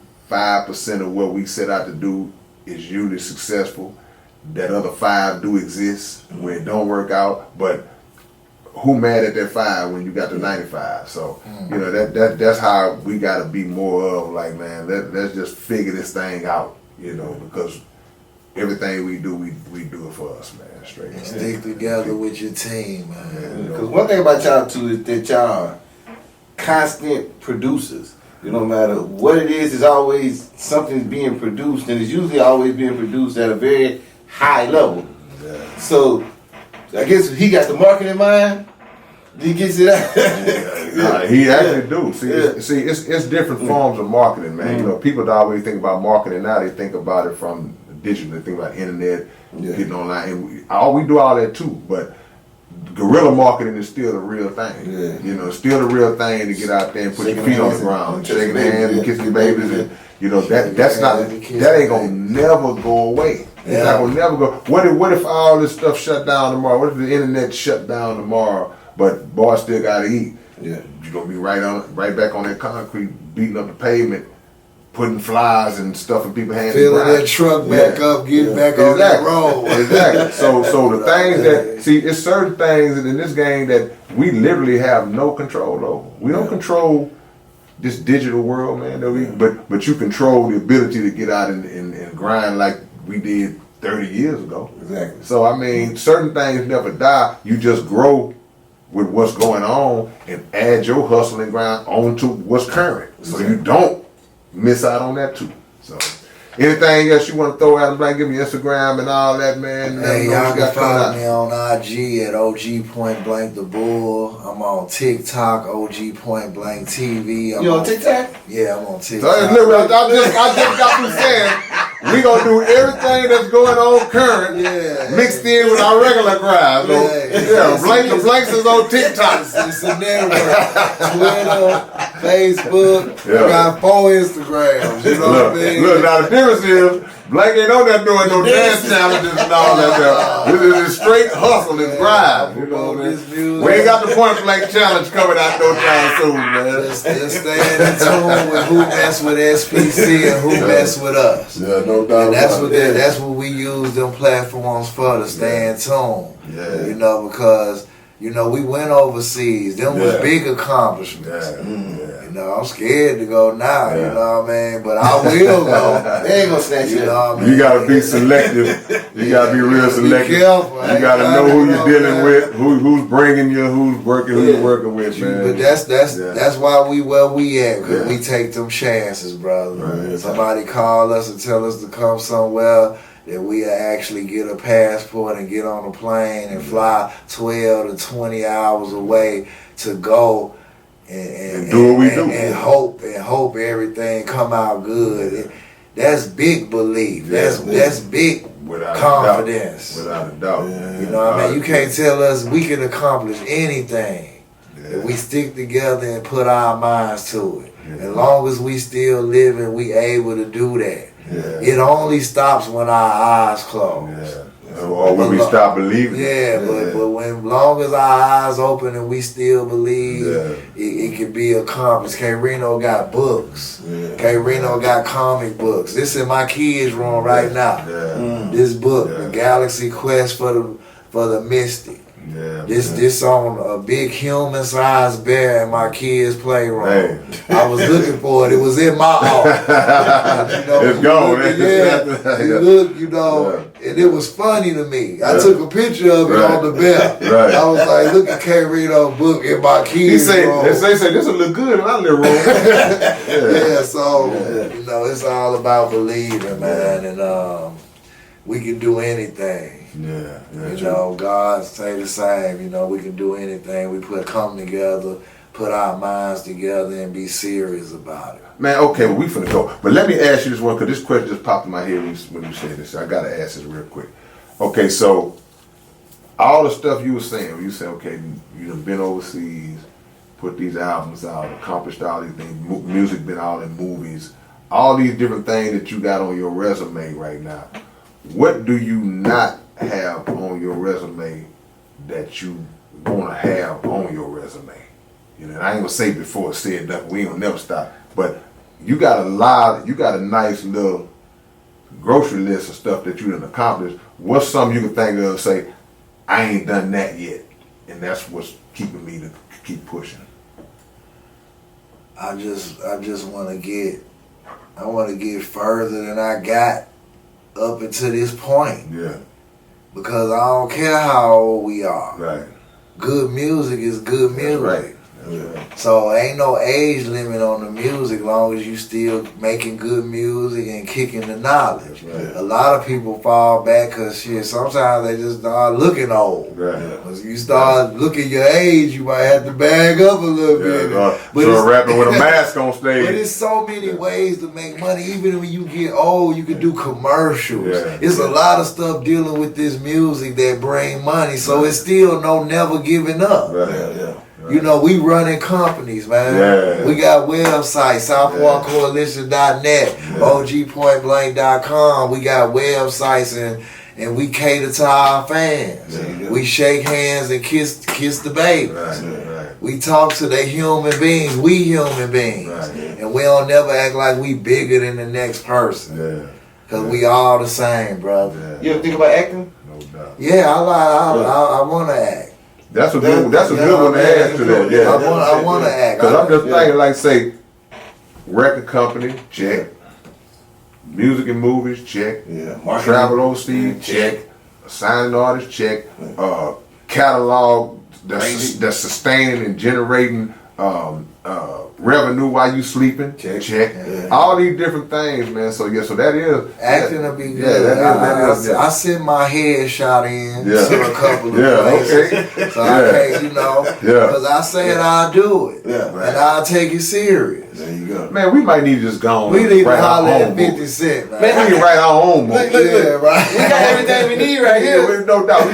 of what we set out to do is usually successful. That other 5 do exist where it don't work out, but who mad at that 5 when you got the 95? So that's how we got to be more of, like, man, let's just figure this thing out, because everything we do, we do it for us, man. Straight. Stick together with your team, man. Because one thing about y'all too is that y'all are constant producers. No matter what it is, always something's being produced, and it's usually always being produced at a very high level. Yeah. So I guess he got the market in mind. He gets it out. He actually do. See, it's different forms of marketing, man. People always think about marketing now. They think about it from digital. They think about internet, getting online. And we do all that too, but guerrilla marketing is still the real thing. Still the real thing to get out there and put your feet on the ground, shaking hands and kissing babies, and that ain't gonna never go away. It's not gonna never go. What if all this stuff shut down tomorrow? What if the internet shut down tomorrow, but boys still gotta eat? Yeah. You're gonna be right back on that concrete, beating up the pavement, putting flies and stuff in people's hands. Filling that truck back up, getting back on that road. Exactly. So the things that it's certain things in this game that we literally have no control over. We don't control this digital world, man. But you control the ability to get out and grind like we did 30 years ago. Exactly. So I mean, certain things never die. You just grow with what's going on and add your hustle and grind onto what's current. So you don't miss out on that too. So anything else you want to throw out, like give me Instagram and all that, man. Hey, y'all can follow me on IG at OG Point Blank the Bull. I'm on TikTok, OG Point Blank TV. You on TikTok? Yeah, I'm on So TikTok. I just got through saying we gonna do everything that's going on current, mixed in with our regular grind. So, the Blanks is on TikTok. It's a network. Twitter, Facebook. We got 4 Instagrams. You know what I mean? Look, now the difference is Blank ain't on there doing no dance challenges and all that stuff. This is a straight hustle and grind. You know what I mean? We ain't got the Point Blank challenge coming out no time soon, man. Just staying in tune with who mess with SPC and who mess with us. Yeah, no doubt. And that's what we use them platforms for, to stay in tune. Yeah. You know, because we went overseas. Them was big accomplishments. You know, I'm scared to go now. You know what I mean? But I will go. They ain't gonna snatch You you. know what I mean? You gotta be selective. You gotta be real selective. Be careful. You gotta know who you're dealing with, who's bringing you, who's working, who you're working with, man. But that's why we where we at, because we take them chances, brother. Right. Somebody call us and tell us to come somewhere that we actually get a passport and get on a plane and fly 12 to 20 hours away to go and do what we do. And hope everything come out good. That's big belief. That's big Without confidence. Without a doubt. You know what I mean? You can't tell us we can accomplish anything if we stick together and put our minds to it. As long as we still living, we able to do that. It only stops when our eyes close. Or when we stop believing. But when long as our eyes open and we still believe, it can be accomplished. K-rino got books. K-rino got comic books. This in my kids' room right now. This book, The Galaxy Quest for the Mystic. This on a big human-sized bear in my kids' playroom. I was looking for it. It was in my office. It's gone. You look, and it was funny to me. I took a picture of it on the bear. I was like, look at K-rino book in my kids' room. They say this will look good in our little room. It's all about believing, man, and we can do anything. God say the same. We can do anything. We come together, put our minds together, and be serious about it. Man, okay, well, we finna go. But let me ask you this one, because this question just popped in my head when you said this. I gotta ask this real quick. Okay, so all the stuff you were saying, you said, okay, you done been overseas, put these albums out, accomplished all these things, music been out in movies, all these different things that you got on your resume right now. What do you not have on your resume that you want to have on your resume? And I ain't gonna say before it's said nothing. We ain't gonna never stop. But you got a nice little grocery list of stuff that you done accomplished. What's something you can think of and say, I ain't done that yet, and that's what's keeping me to keep pushing? I just want to get further than I got up until this point. Because I don't care how old we are. Good music is good music. So ain't no age limit on the music, long as you still making good music and kicking the knowledge. A lot of people fall back because sometimes they just start looking old. Once you start looking your age, you might have to bag up a little bit. So rapping with a mask on stage. But there's so many ways to make money. Even when you get old, you can do commercials. It's a lot of stuff dealing with this music that bring money. So it's still never giving up. You know, we running companies, man. Yeah. We got websites, southparkcoalition.net, ogpointblank.com. We got websites and we cater to our fans. We shake hands and kiss the babies. Right. We talk to the human beings. We human beings. Right. And we don't never act like we bigger than the next person. Yeah. Cause we all the same, brother. Yeah. You ever think about acting? No doubt. Yeah, I want to act. That's a good one to add to that. Yeah. I want to act. Because I'm just thinking, like, say, record company, check. Music and movies, check. Yeah. Travel overseas, check. Signing artist, check. Catalog that's sustaining and generating revenue while you sleeping, check. Yeah. All these different things, man. So yeah, so that is Acting will be good. that is. I sent my headshot in Yeah. to a couple of Yeah, places. okay. So I can't, because I said I'll do it. Yeah, right. And I'll take it serious. There you go. Man, we might need to just go on. We need to write our holler own at 50 movie. Cent, man. Man, we need to write our own movie. Look. Yeah, right. We got everything we need right Yeah, here. no doubt. We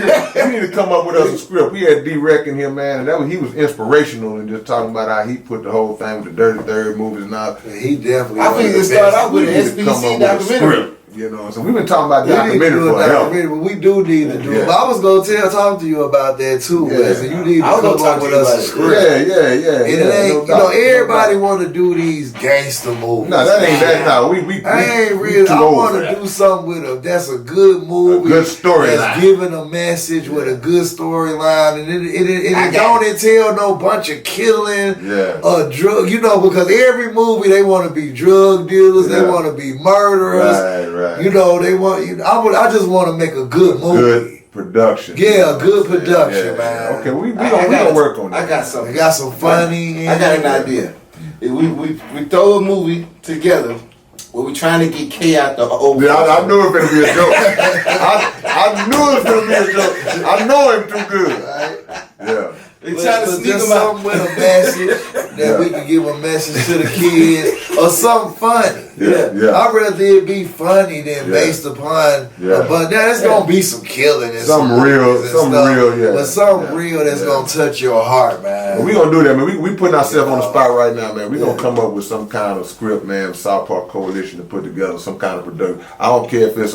need to come up with us a script. We had D-Rec in here, man, and he was inspirational in just talking about how he put the whole thing with the Dirty Third movies and all. He definitely. I think it started out with an We need to come up SBC with a documentary. script, you know. So we've been talking about We need to documentary do a forever. documentary, but we do need to do it. Yeah. But I was gonna talk to you about that too, Yeah. Wes, and you need to I was come gonna talk up to with you us a about it. script. Yeah. And it ain't, everybody want to do these gangster movies. No, that ain't that. No, we I ain't we really. too I old want for to that. do something with that's a good movie, A good storyline. that's giving a message with a good storyline, and it I got don't entail no bunch of killing, Yeah. drug. Because every movie they want to be drug dealers, they Yeah. want to be murderers. Right. They want. I just want to make a good movie. Good production. Yeah, good production, man. Okay, we gonna work on that. I got They something. got some funny. I got an idea. We throw a movie together where we trying to get K out the old. Yeah, I knew it was gonna be a joke. I knew it was gonna be a joke. I know him too good. Yeah. They trying to But sneak just him out. something with a message that we can give a message to the kids or something funny. Yeah. I'd rather it be funny than Yeah. based upon. Yeah. But there's gonna be some killing and Something some real, movies and something stuff, real, yeah. But something Yeah. real that's Yeah. gonna touch your heart, man. Well, we gonna do that, man. We putting ourselves on the spot right now, man. We gonna come up with some kind of script, man. South Park Coalition to put together some kind of production. I don't care if it's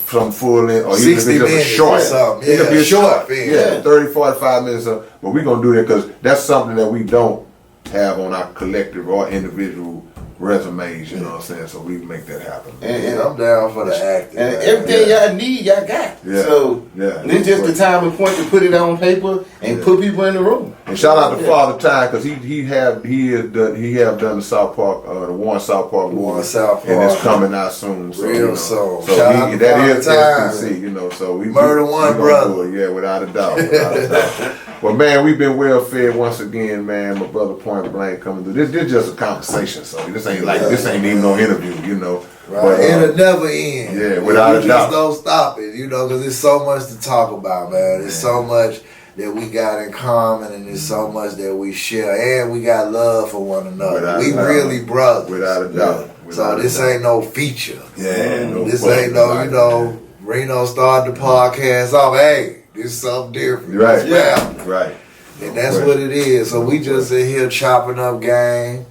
some full length or even if 60 it's just a minutes short. or something. It could be a Short film. Yeah, 30, 45 minutes. But we gonna do that because that's something that we don't have on our collective or individual resumes. You know what I'm saying? So we make that happen. And I'm down for the acting. And man. everything y'all need, y'all got. Yeah. So Yeah. it's just the time and point to put it on paper and put people in the room. And shout out to Father Time because he have done the South Park the Warren South Park movie, Warren South and it's Park. coming out soon. So, Real soon. So Shout out to that Father is Time. SPC, you know. So we Murder we one gonna brother. do it, yeah, without a doubt. Without a doubt. Well, man, we've been well fed once again, man. My brother Point Blank coming through. This just a conversation, so this ain't even no interview, you know. Right. But, It'll never end. yeah, without a We doubt. just don't stop it, because there's so much to talk about, man. There's so much that we got in common, and there's so much that we share, and we got love for one another. Without We a doubt. really brothers. Without a doubt. So Without a this doubt. ain't no feature. Yeah, no This fucking ain't no, body, Reno started the podcast off. Hey, this is something different. Right. It's rap. Right. And that's Right. what it is. So we just in here chopping up game.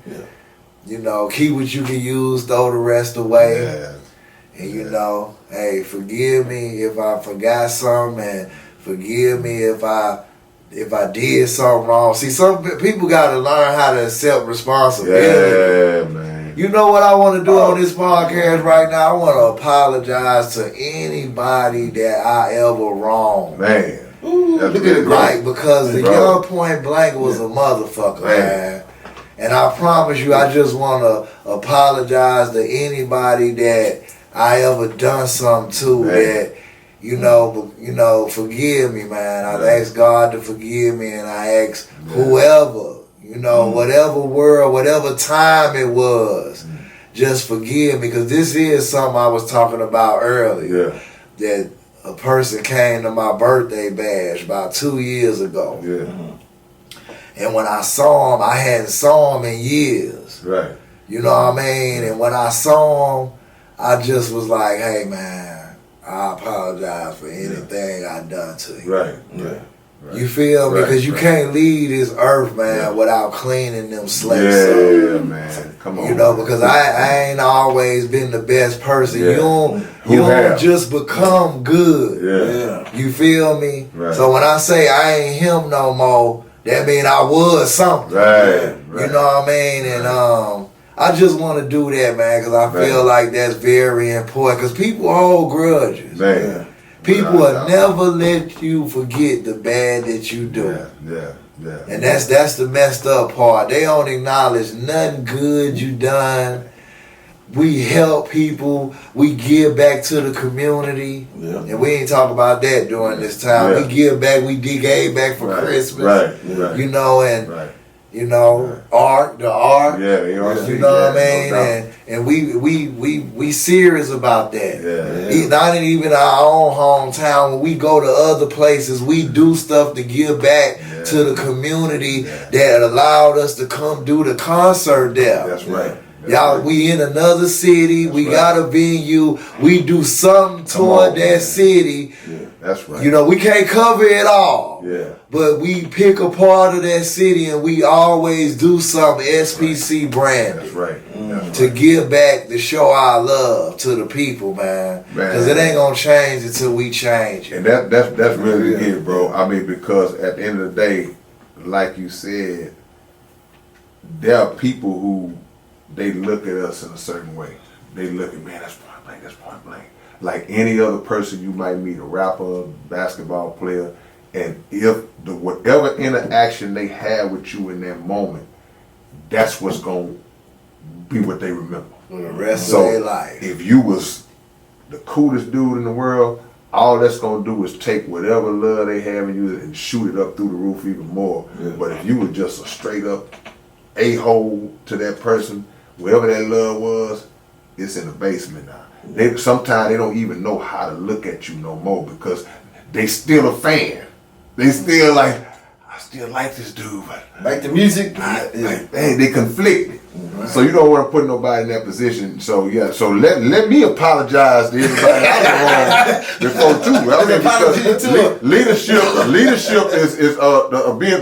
Keep what you can use, throw the rest away. Yeah. And hey, forgive me if I forgot something, and forgive me if I did something wrong. See, some people gotta learn how to accept responsibility. Yeah, man. You know what I want to do on this podcast right now? I want to apologize to anybody that I ever wronged. Man. Ooh, That's look at it, Right, because the Bro. young Point Blank was a motherfucker, man. And I promise you, I just want to apologize to anybody that I ever done something to Man. that, forgive me, man. I ask God to forgive me, and I ask whoever, whatever world, whatever time it was, just forgive me, because this is something I was talking about earlier. Yeah. That a person came to my birthday bash about 2 years ago. Yeah. And when I saw him, I hadn't saw him in years. Right. You know what I mean? And when I saw him, I just was like, hey man, I apologize for anything I done to you. Right. Yeah. You feel me? Because you can't leave this earth, man, without cleaning them slates up. Yeah, man. Come on. You know, because I ain't always been the best person. Yeah. You don't just become good. Yeah. You feel me? Right. So when I say I ain't him no more, that mean I was something. Right. You know what I mean? And I just want to do that, man, because I feel like that's very important. Because people hold grudges. Man. People will never let you forget the bad that you do. Yeah. And that's the messed up part. They don't acknowledge nothing good you done. We help people. We give back to the community. Yeah. And we ain't talk about that during this time. Yeah. We give back. We gave back for Christmas. Right. You know, and you know, the art. Yeah, the art. You know what I mean? And we serious about that. Yeah. Not even our own hometown. When we go to other places, we do stuff to give back to the community that allowed us to come do the concert there. That's right. Y'all, we in another city. We got a venue. We do something toward that city. Yeah, that's right. You know, we can't cover it all. Yeah. But we pick a part of that city and we always do something SPC branded. That's right. To give back, to show our love to the people, man. Because it ain't gonna change until we change it. And that's really it, bro. I mean, because at the end of the day, like you said, there are people who they look at us in a certain way. They look at, man, that's point blank. Like any other person you might meet, a rapper, basketball player, and if whatever interaction they have with you in that moment, that's what's gonna be what they remember for the rest of their life. If you was the coolest dude in the world, all that's gonna do is take whatever love they have in you and shoot it up through the roof even more. Yeah. But if you were just a straight up a-hole to that person, wherever that love was, it's in the basement now. Sometimes they don't even know how to look at you no more because they still a fan. They still like, I still like this dude, but like the music. They conflicted. Right. So you don't want to put nobody in that position. So let me apologize to everybody else before too. I mean, because leadership is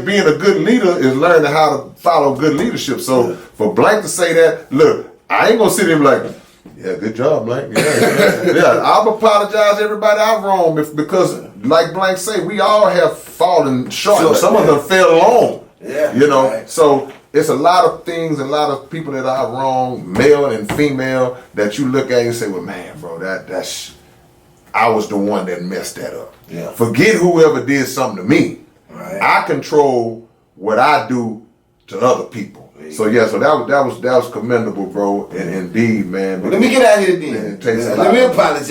being a good leader is learning how to follow good leadership. So for Blank to say that, look, I ain't gonna sit there and be like, yeah, good job, Blank. Yeah, I'll apologize to everybody I've wronged because, like Blank say, we all have fallen short. Some of them fell long. Yeah, you know. Right. So it's a lot of things, a lot of people that are wrong, male and female, that you look at and say, well, man, bro, that's I was the one that messed that up. Yeah. Forget whoever did something to me. Right. I control what I do to other people. So that was commendable, bro, and indeed, man. Well, let me get out of here then. Let me apologize.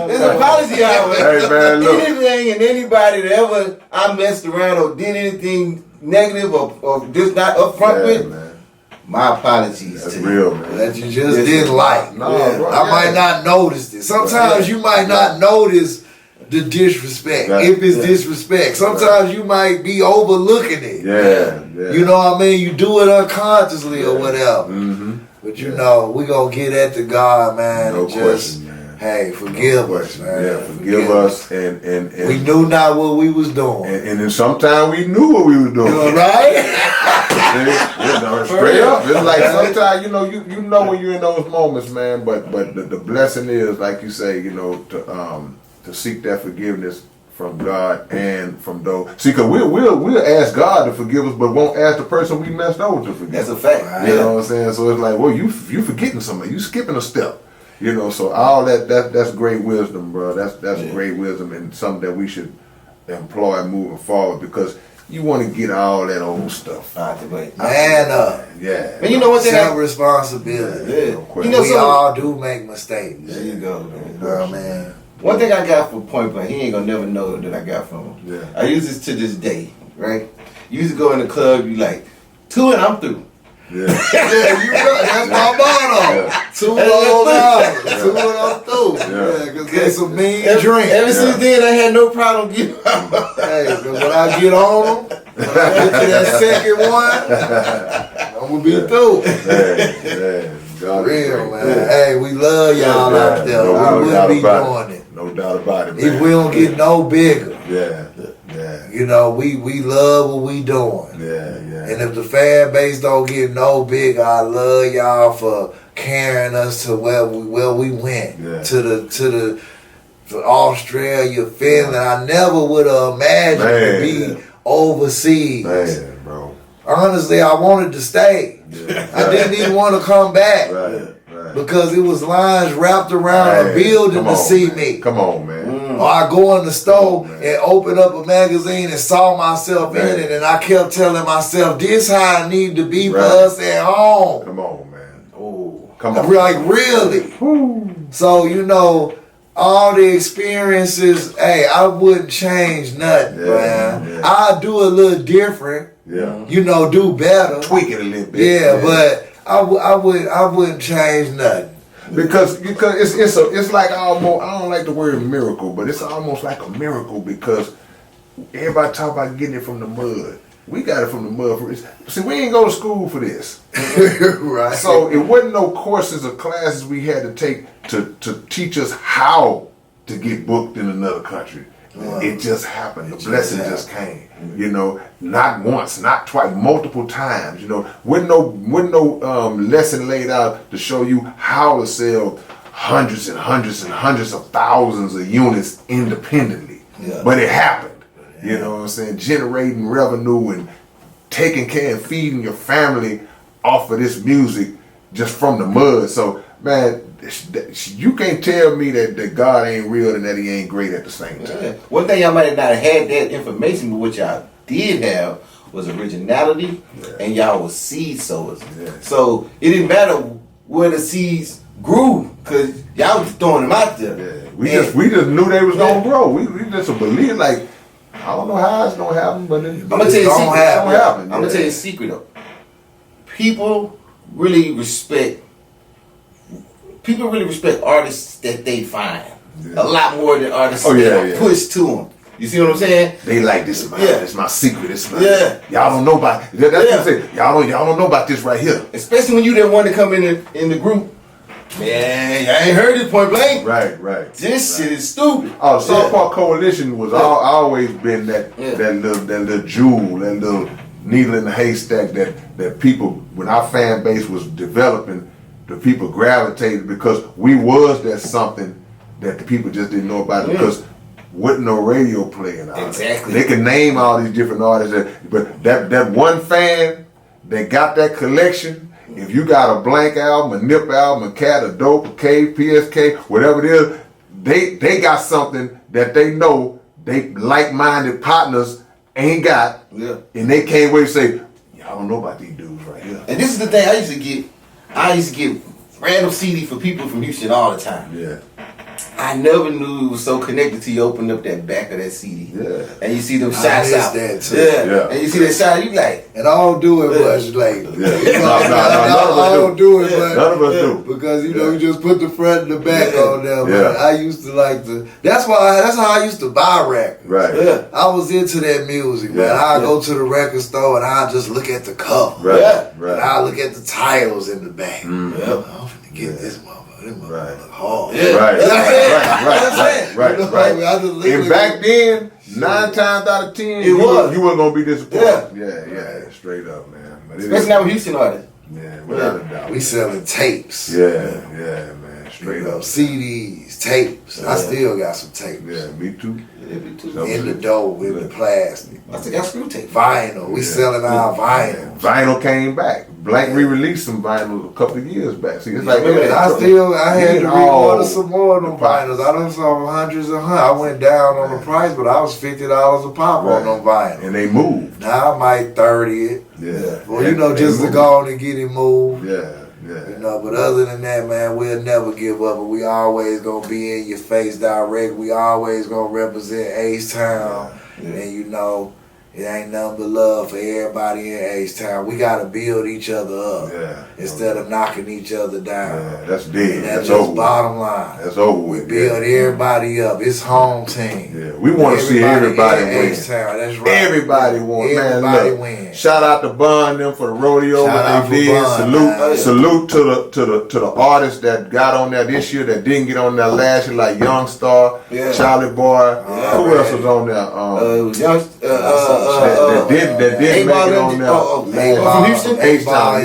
It's an apology hour. Hey man, look. Anything and anybody that ever I messed around or did anything negative or just not upfront with, man. My apologies. That's real, man. That you just didn't like. No, bro, I might not notice it. Sometimes you might not notice the disrespect, if it's disrespect. Sometimes you might be overlooking it. Yeah. You know what I mean? You do it unconsciously or whatever. Mm-hmm. But you know, we gonna get at the God, man, and just, man. Hey, forgive us, man. Yeah, forgive us. And we knew not what we was doing. And then sometimes we knew what we was doing. Right? Straight up. It's like sometimes, you know when you're in those moments, man, but the blessing is, like you say, to seek that forgiveness from God and from those. See, because we'll ask God to forgive us, but won't ask the person we messed over to forgive. That's a fact. Right? You know what I'm saying? So it's like, well, you forgetting somebody. You skipping a step. So all that's great wisdom, bro. That's great wisdom and something that we should employ moving forward because you want to get all that old stuff. Man up. Yeah. But you know what? Self-responsibility. Yeah. We all do make mistakes. There you go, man. Girl, man. One thing I got for Point Blank, he ain't gonna never know that I got from him. Yeah. I use this to this day, right? You used to go in the club, you like, 2 and I'm through. Yeah. You know, that's my motto. $2 2 and I'm through. Yeah, because there's some mean drink. Ever since then, I had no problem getting Hey, because when I get on them, when I get to that second one, I'm going to be through. Yeah. Real, man. Hey, we love y'all out there. We wouldn't be doing it. No No doubt about it, man. If we don't get no bigger, yeah. you know, we love what we doing. Yeah. And if the fan base don't get no bigger, I love y'all for carrying us to where we went. Yeah. To Australia, Finland. I never would have imagined to be overseas. Man, bro. Honestly, I wanted to stay. Yeah. I didn't even want to come back. Right. Because it was lines wrapped around a building to see me. Come on, man. Or I go in the store and open up a magazine and saw myself in it, and I kept telling myself, this how I need to be for us at home. Come on, man. Oh, come on. Like, really. So, you know, all the experiences, hey, I wouldn't change nothing, man. Yeah. I'd do a little different. Yeah. You know, do better. Tweak it a little bit. Yeah, but I wouldn't change nothing. Because it's like almost, I don't like the word miracle, but it's almost like a miracle because everybody talk about getting it from the mud. We got it from the mud. See, we ain't go to school for this. Right. So it wasn't no courses or classes we had to take to teach us how to get booked in another country. It just happened. The blessing just came. You know, not once, not twice, multiple times. You know, with no lesson laid out to show you how to sell hundreds and hundreds and hundreds of thousands of units independently. Yeah. But it happened. You know what I'm saying? Generating revenue and taking care and feeding your family off of this music just from the mud. So, man, you can't tell me that God ain't real and that he ain't great at the same time. Yeah. One thing y'all might have not had that information, but what y'all did have was originality, and y'all was seed sowers. Yeah. So it didn't matter where the seeds grew, because y'all was throwing them out there. Yeah. We just knew they was gonna grow. We just believe, like, I don't know how it's gonna happen, but I'm gonna tell you a secret. I'm gonna tell you a secret though. People really respect artists that they find a lot more than artists that push to them. You see what I'm saying? They like this. It's my secret. It's my y'all don't know about. That's what I'm saying. Y'all don't know about this right here. Especially when you that one to come in the group. Man, y'all ain't heard this point blank. Right. This shit is stupid. Oh, South Park Coalition was always been that little jewel, that little needle in the haystack that people, when our fan base was developing, the people gravitated because we was that something that the people just didn't know about because wasn't no radio playing. Exactly. They can name all these different artists, but that one fan that got that collection. If you got a Blank album, a Nip album, a Cat, a Dope, a K, PSK, whatever it is, they got something that they know they like-minded partners ain't got, and they can't wait to say, y'all don't know about these dudes right here. And this is the thing I used to get random CD for people from Houston all the time. Yeah. I never knew it was so connected till you open up that back of that CD. Yeah. And you see them shots out. That too. Yeah. And you see that shot, you like. And I don't do it much lately. Yeah. I don't do it much. None of us do. Because, you know, you just put the front and the back on there. Yeah. But I used to like to. That's how I used to buy records. Right. Yeah. I was into that music, man. I'd go to the record store and I'd just look at the cover. Right. Yeah. Right. And I'd look at the titles in the back. Mm-hmm. I'm finna get this motherfucker. This motherfucker look hard. Yeah. Right. Right. And back then, 9 times out of 10, you weren't gonna be disappointed. Yeah. Straight up, man. But Especially now with Houston artists. Yeah, without a doubt. We selling tapes. Yeah, man. Straight up. CDs, tapes. I still got some tapes. Yeah, me too. In the dough, in the plastic. I still got screw tape. Vinyl. We selling our vinyl. Vinyl came back. Blank re-released some vinyl a couple of years back. See, it's like I had to reorder some more of them vinyls. I done saw hundreds of hundreds. I went down on the price, but I was $50 a pop on them vinyl. And they moved. Now I might 30 it. Yeah. Well, you know, just to go on and get it moved. Yeah. You know, but other than that, man, we'll never give up. And we always gonna be in your face direct. We always gonna represent H-Town. And you know, It ain't nothing but love for everybody in H-Town. We gotta build each other up instead of knocking each other down. Yeah, that's big. And that's over just with. bottom line. That's over with. We build everybody up. It's home team. Yeah, we want to see everybody win. H-Town, that's right. Everybody won. Everybody Man, win. Shout out to Bun them for the rodeo Shout out what they for did. Bun, Salute to the artists that got on there this year that didn't get on there last year, like Youngstar, Charlie Boy. Who else was on there? That didn't make it on there. From Houston? H-Town,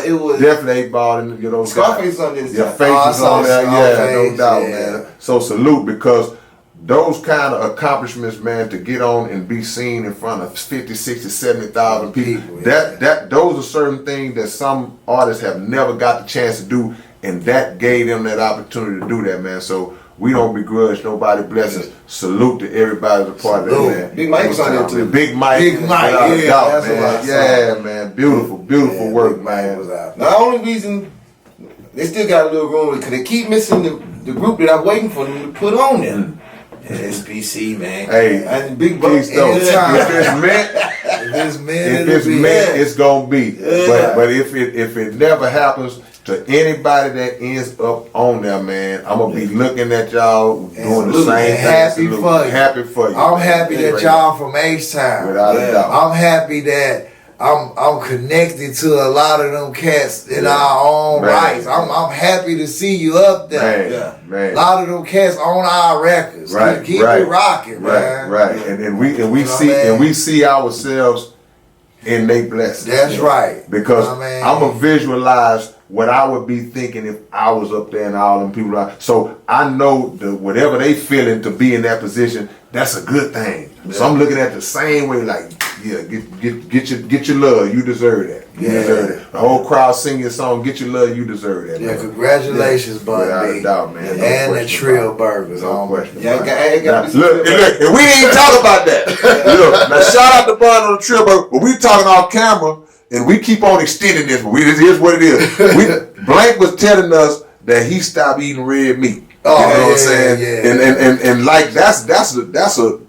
It was definitely 8-Ball and those Scarface on this. Your face is on there, no doubt, man. So salute, because those kind of accomplishments, man, to get on and be seen in front of 50, 60, 70,000 people, those are certain things that some artists have never got the chance to do, and that gave them that opportunity to do that, man. So we don't begrudge nobody blessings. Salute to everybody that's a part of that, man. Big Mike was on there too. Big Mike, man. Beautiful work, man. The only reason they still got a little room because they keep missing the group that I'm waiting for them to put on there. SPC, man. Hey, and Big Bucks, Bucks. if it's meant, it's gonna be. But if it never happens to anybody that ends up on there, man, I'm gonna be looking at y'all doing the same thing. Happy for you. I'm happy that y'all from H-Town. Without a doubt. I'm happy that I'm connected to a lot of them cats in our own rights. I'm happy to see you up there. Man. A lot of them cats on our records. Keep it rocking, man. Right. And we see ourselves in their blessings. That's right. Because I'm gonna visualize what I would be thinking if I was up there and all them people are. So I know whatever they feeling to be in that position, that's a good thing. So I'm looking at the same way, like, get your love, you deserve that. You deserve it. The whole crowd sing your song, get your love, you deserve that. Yeah, congratulations, Bun Without a doubt, man. No and the Trill Burgers. No question. Look, and we didn't talk about that. Look, now shout out to Bun on the Trill Burger, but we talking off camera, and we keep on extending this, but here's what it is. Blank was telling us that he stopped eating red meat. You know what I'm saying? And like that's a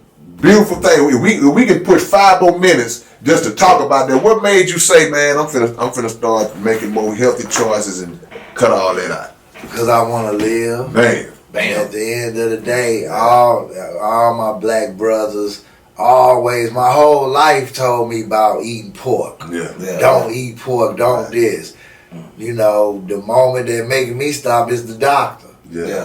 beautiful thing. We can push 5 more minutes just to talk about that. What made you say, man, I'm finna start making more healthy choices and cut all that out? Because I want to live. Bam. At the end of the day, all my black brothers always, my whole life told me about eating pork. Don't eat pork, don't this. You know, the moment that making me stop is the doctor.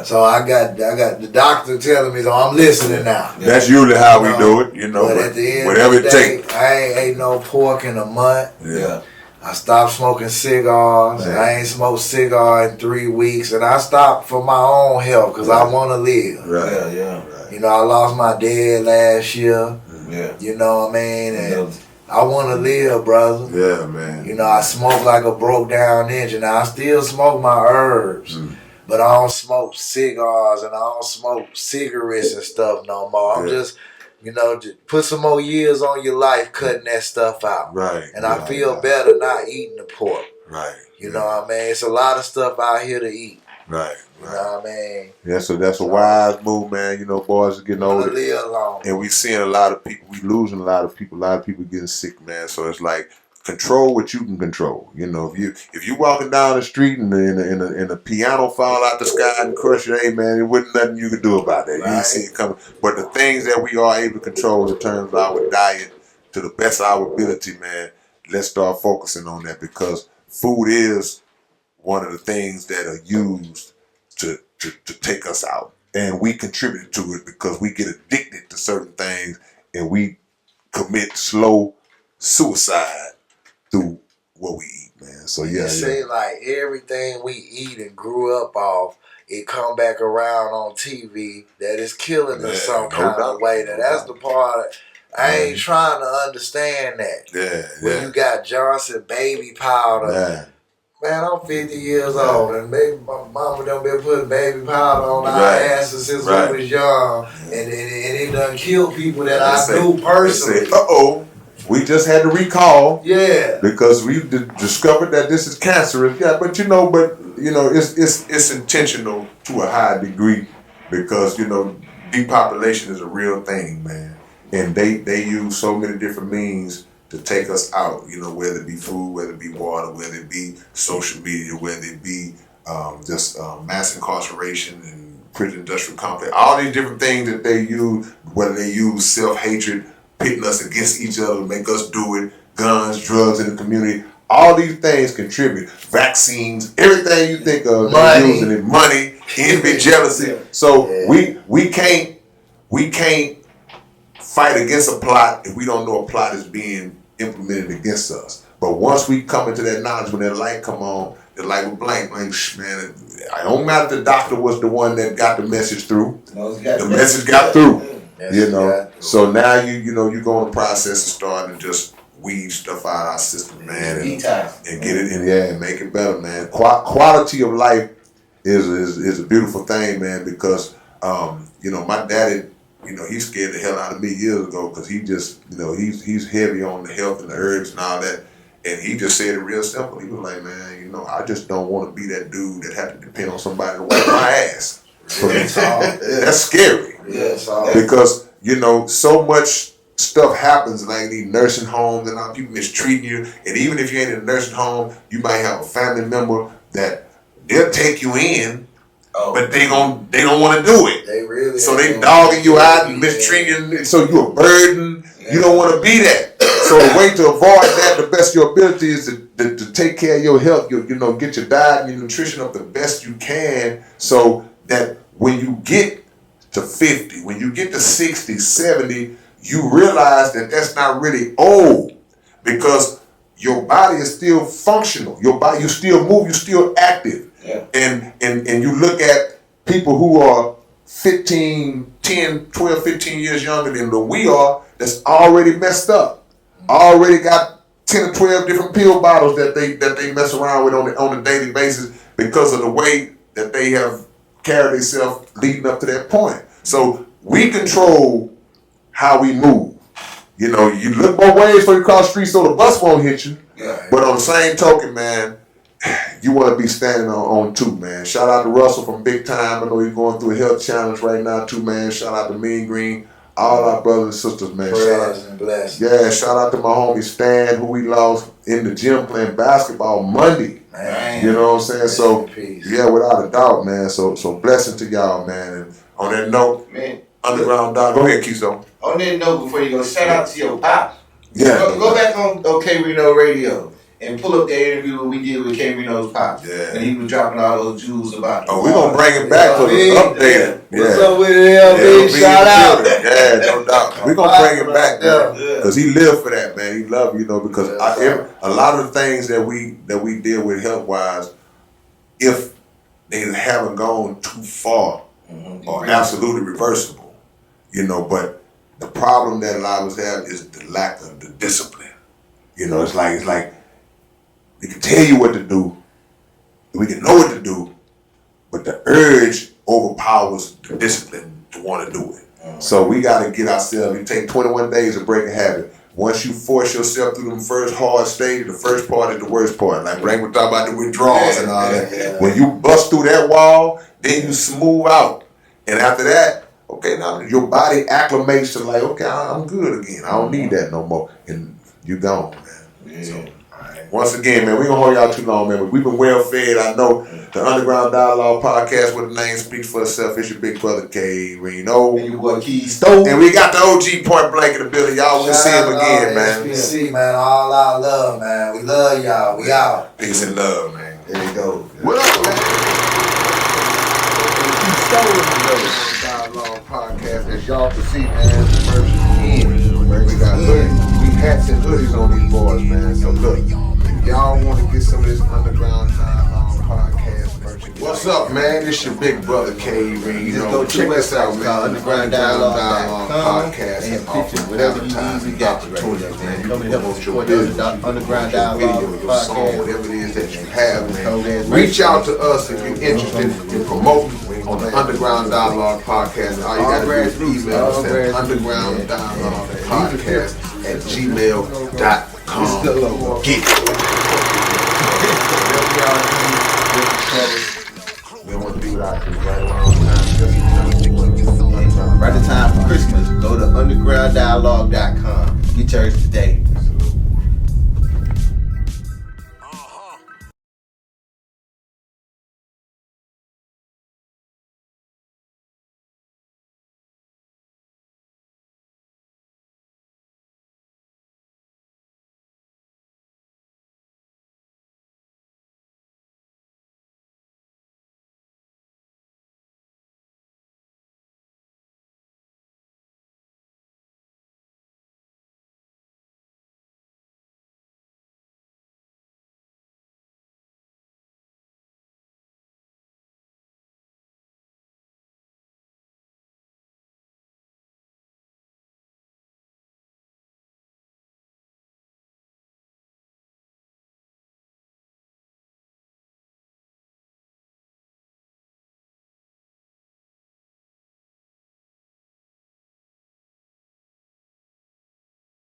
So I got the doctor telling me, so I'm listening now. That's usually how we do it, you know. But at the end whatever of the day, I ain't ate no pork in a month. I stopped smoking cigars. I ain't smoked cigar in 3 weeks, and I stopped for my own health because I want to live. You know, I lost my dad last year. You know what I mean? And I want to live, brother. Yeah, man. You know, I smoke like a broke down engine. Now, I still smoke my herbs, but I don't smoke cigars and I don't smoke cigarettes and stuff no more. I'm just, you know, just put some more years on your life cutting that stuff out. And I feel better not eating the pork. You know what I mean? It's a lot of stuff out here to eat. You know what I mean? Yeah, so that's a wise move, man. You know, boys are getting older. And we seeing a lot of people, we losing a lot of people getting sick, man. So it's like, control what you can control. You know, if you walking down the street and a piano fall out the sky and crush you, hey man, it wasn't nothing you could do about that. You didn't see it coming. But the things that we are able to control in terms of our diet to the best of our ability, man, let's start focusing on that, because food is one of the things that are used to take us out. And we contribute to it because we get addicted to certain things and we commit slow suicide through what we eat, man. So It seems like everything we eat and grew up off, it come back around on TV that it's killing us some kind of way. That's the part I ain't trying to understand that. When you got Johnson baby powder. Man, I'm 50 years old, and baby, my mama done been putting baby powder on our asses since we was young, and it done killed people that I knew personally. We just had to recall, Yeah. because we discovered that this is cancerous. Yeah, but it's intentional to a high degree, because depopulation is a real thing, man. And they use so many different means to take us out, you know, whether it be food, whether it be water, whether it be social media, whether it be just mass incarceration and prison industrial complex, all these different things that they use, whether they use self-hatred, pitting us against each other, make us do it, guns, drugs in the community, all these things contribute. Vaccines, everything you think of, they're using it. Money, envy, jealousy. So we can't fight against a plot if we don't know a plot is being implemented against us. But once we come into that knowledge, when that light come on, the light will blank, man, it don't matter if the doctor was the one that got the message through. The message got through. You know. So now you go in the process of starting to just weed stuff out of our system, man, and get it in, and make it better, man. Quality of life is a beautiful thing, man, because my daddy, he scared the hell out of me years ago because he just, he's heavy on the health and the herbs and all that. And he just said it real simple. He was like, man, I just don't want to be that dude that had to depend on somebody to wipe my ass. That's scary. Because, so much stuff happens like these nursing homes and all people mistreating you. And even if you ain't in a nursing home, you might have a family member that they'll take you in, but they don't want to do it. They really so they dogging you out and mistreating you. So you're a burden. You don't want to be that. So the way to avoid that, the best of your ability is to take care of your health. Get your diet and your nutrition up the best you can, so that when you get to 50, when you get to 60, 70, you realize that that's not really old, because your body is still functional. Your body, you still move, you're still active. Yeah. And you look at people who are 10, 12, 15 years younger than we are, that's already messed up. Already got 10 or 12 different pill bottles that they mess around with on a daily basis because of the way that they have carried themselves leading up to that point. So we control how we move. You look both ways before you cross the street so the bus won't hit you. Yeah. But on the same token, man, you want to be standing on two, man. Shout out to Russell from Big Time. I know he's going through a health challenge right now too, man. Shout out to Mean Green. All our brothers and sisters, man. Shout out to my homie Stan, who we lost in the gym playing basketball Monday. Man. You know what I'm saying? So, without a doubt, man. So blessing to y'all, man. And on that note, man, Underground Dog. Go ahead, Kiso. On that note, before you go, shout out to your pop. Yeah. Go back on K-rino Radio and pull up the interview we did with K-rino's pop. Yeah. And he was dropping all those jewels about it. Oh, we're going to bring it back for the update. Yeah. What's up with it, LB? Shout out. Yeah, no doubt. We're going to bring it back, man. Because he lived for that, man. He loved, because a lot of the things that we deal with health-wise, if they haven't gone too far, are absolutely reversible. But the problem that a lot of us have is the lack of the discipline. It's like we can tell you what to do, we can know what to do, but the urge overpowers the discipline to want to do it. So we got to get ourselves, it take 21 days to break a habit. Once you force yourself through them first hard stages, the first part is the worst part. Like Frank was talking about the withdrawals and all that. Yeah. When you bust through that wall, then you smooth out. And after that, okay, now your body acclimates to like, okay, I'm good again. I don't need that no more. And you gone, man. Yeah. So, once again, man, we don't hold y'all too long, man. But we've been well fed. I know the Underground Dialogue podcast, where the name speaks for itself. It's your big brother K-rino. And your boy Keystone. And we got the OG Point Blank in the building. Y'all will see him again, man. SPC, man. All our love, man. We love y'all. We out. Peace and love, man. There you go. What up, man? Keystone Dialogue podcast. As y'all can see, man, the merch is in. We got hoodies. We hats and hoodies on these boys, man. So look. Y'all want to get some of this Underground Dialogue podcast merchandise. What's up, man? It's your big brother K-rino. Go check us out, man. Underground Dialogue podcast and pictures, whatever you need, we got you right there, man. You can help us support the Underground Dialogue podcast. Whatever it is that you have, man. Reach out to us if you're interested in promoting on the Underground Dialogue podcast. All you got to do is email us at undergrounddialoguepodcast@gmail.com. Get it. We don't want to be without you right around time. Right in time for Christmas, go to undergrounddialogue.com.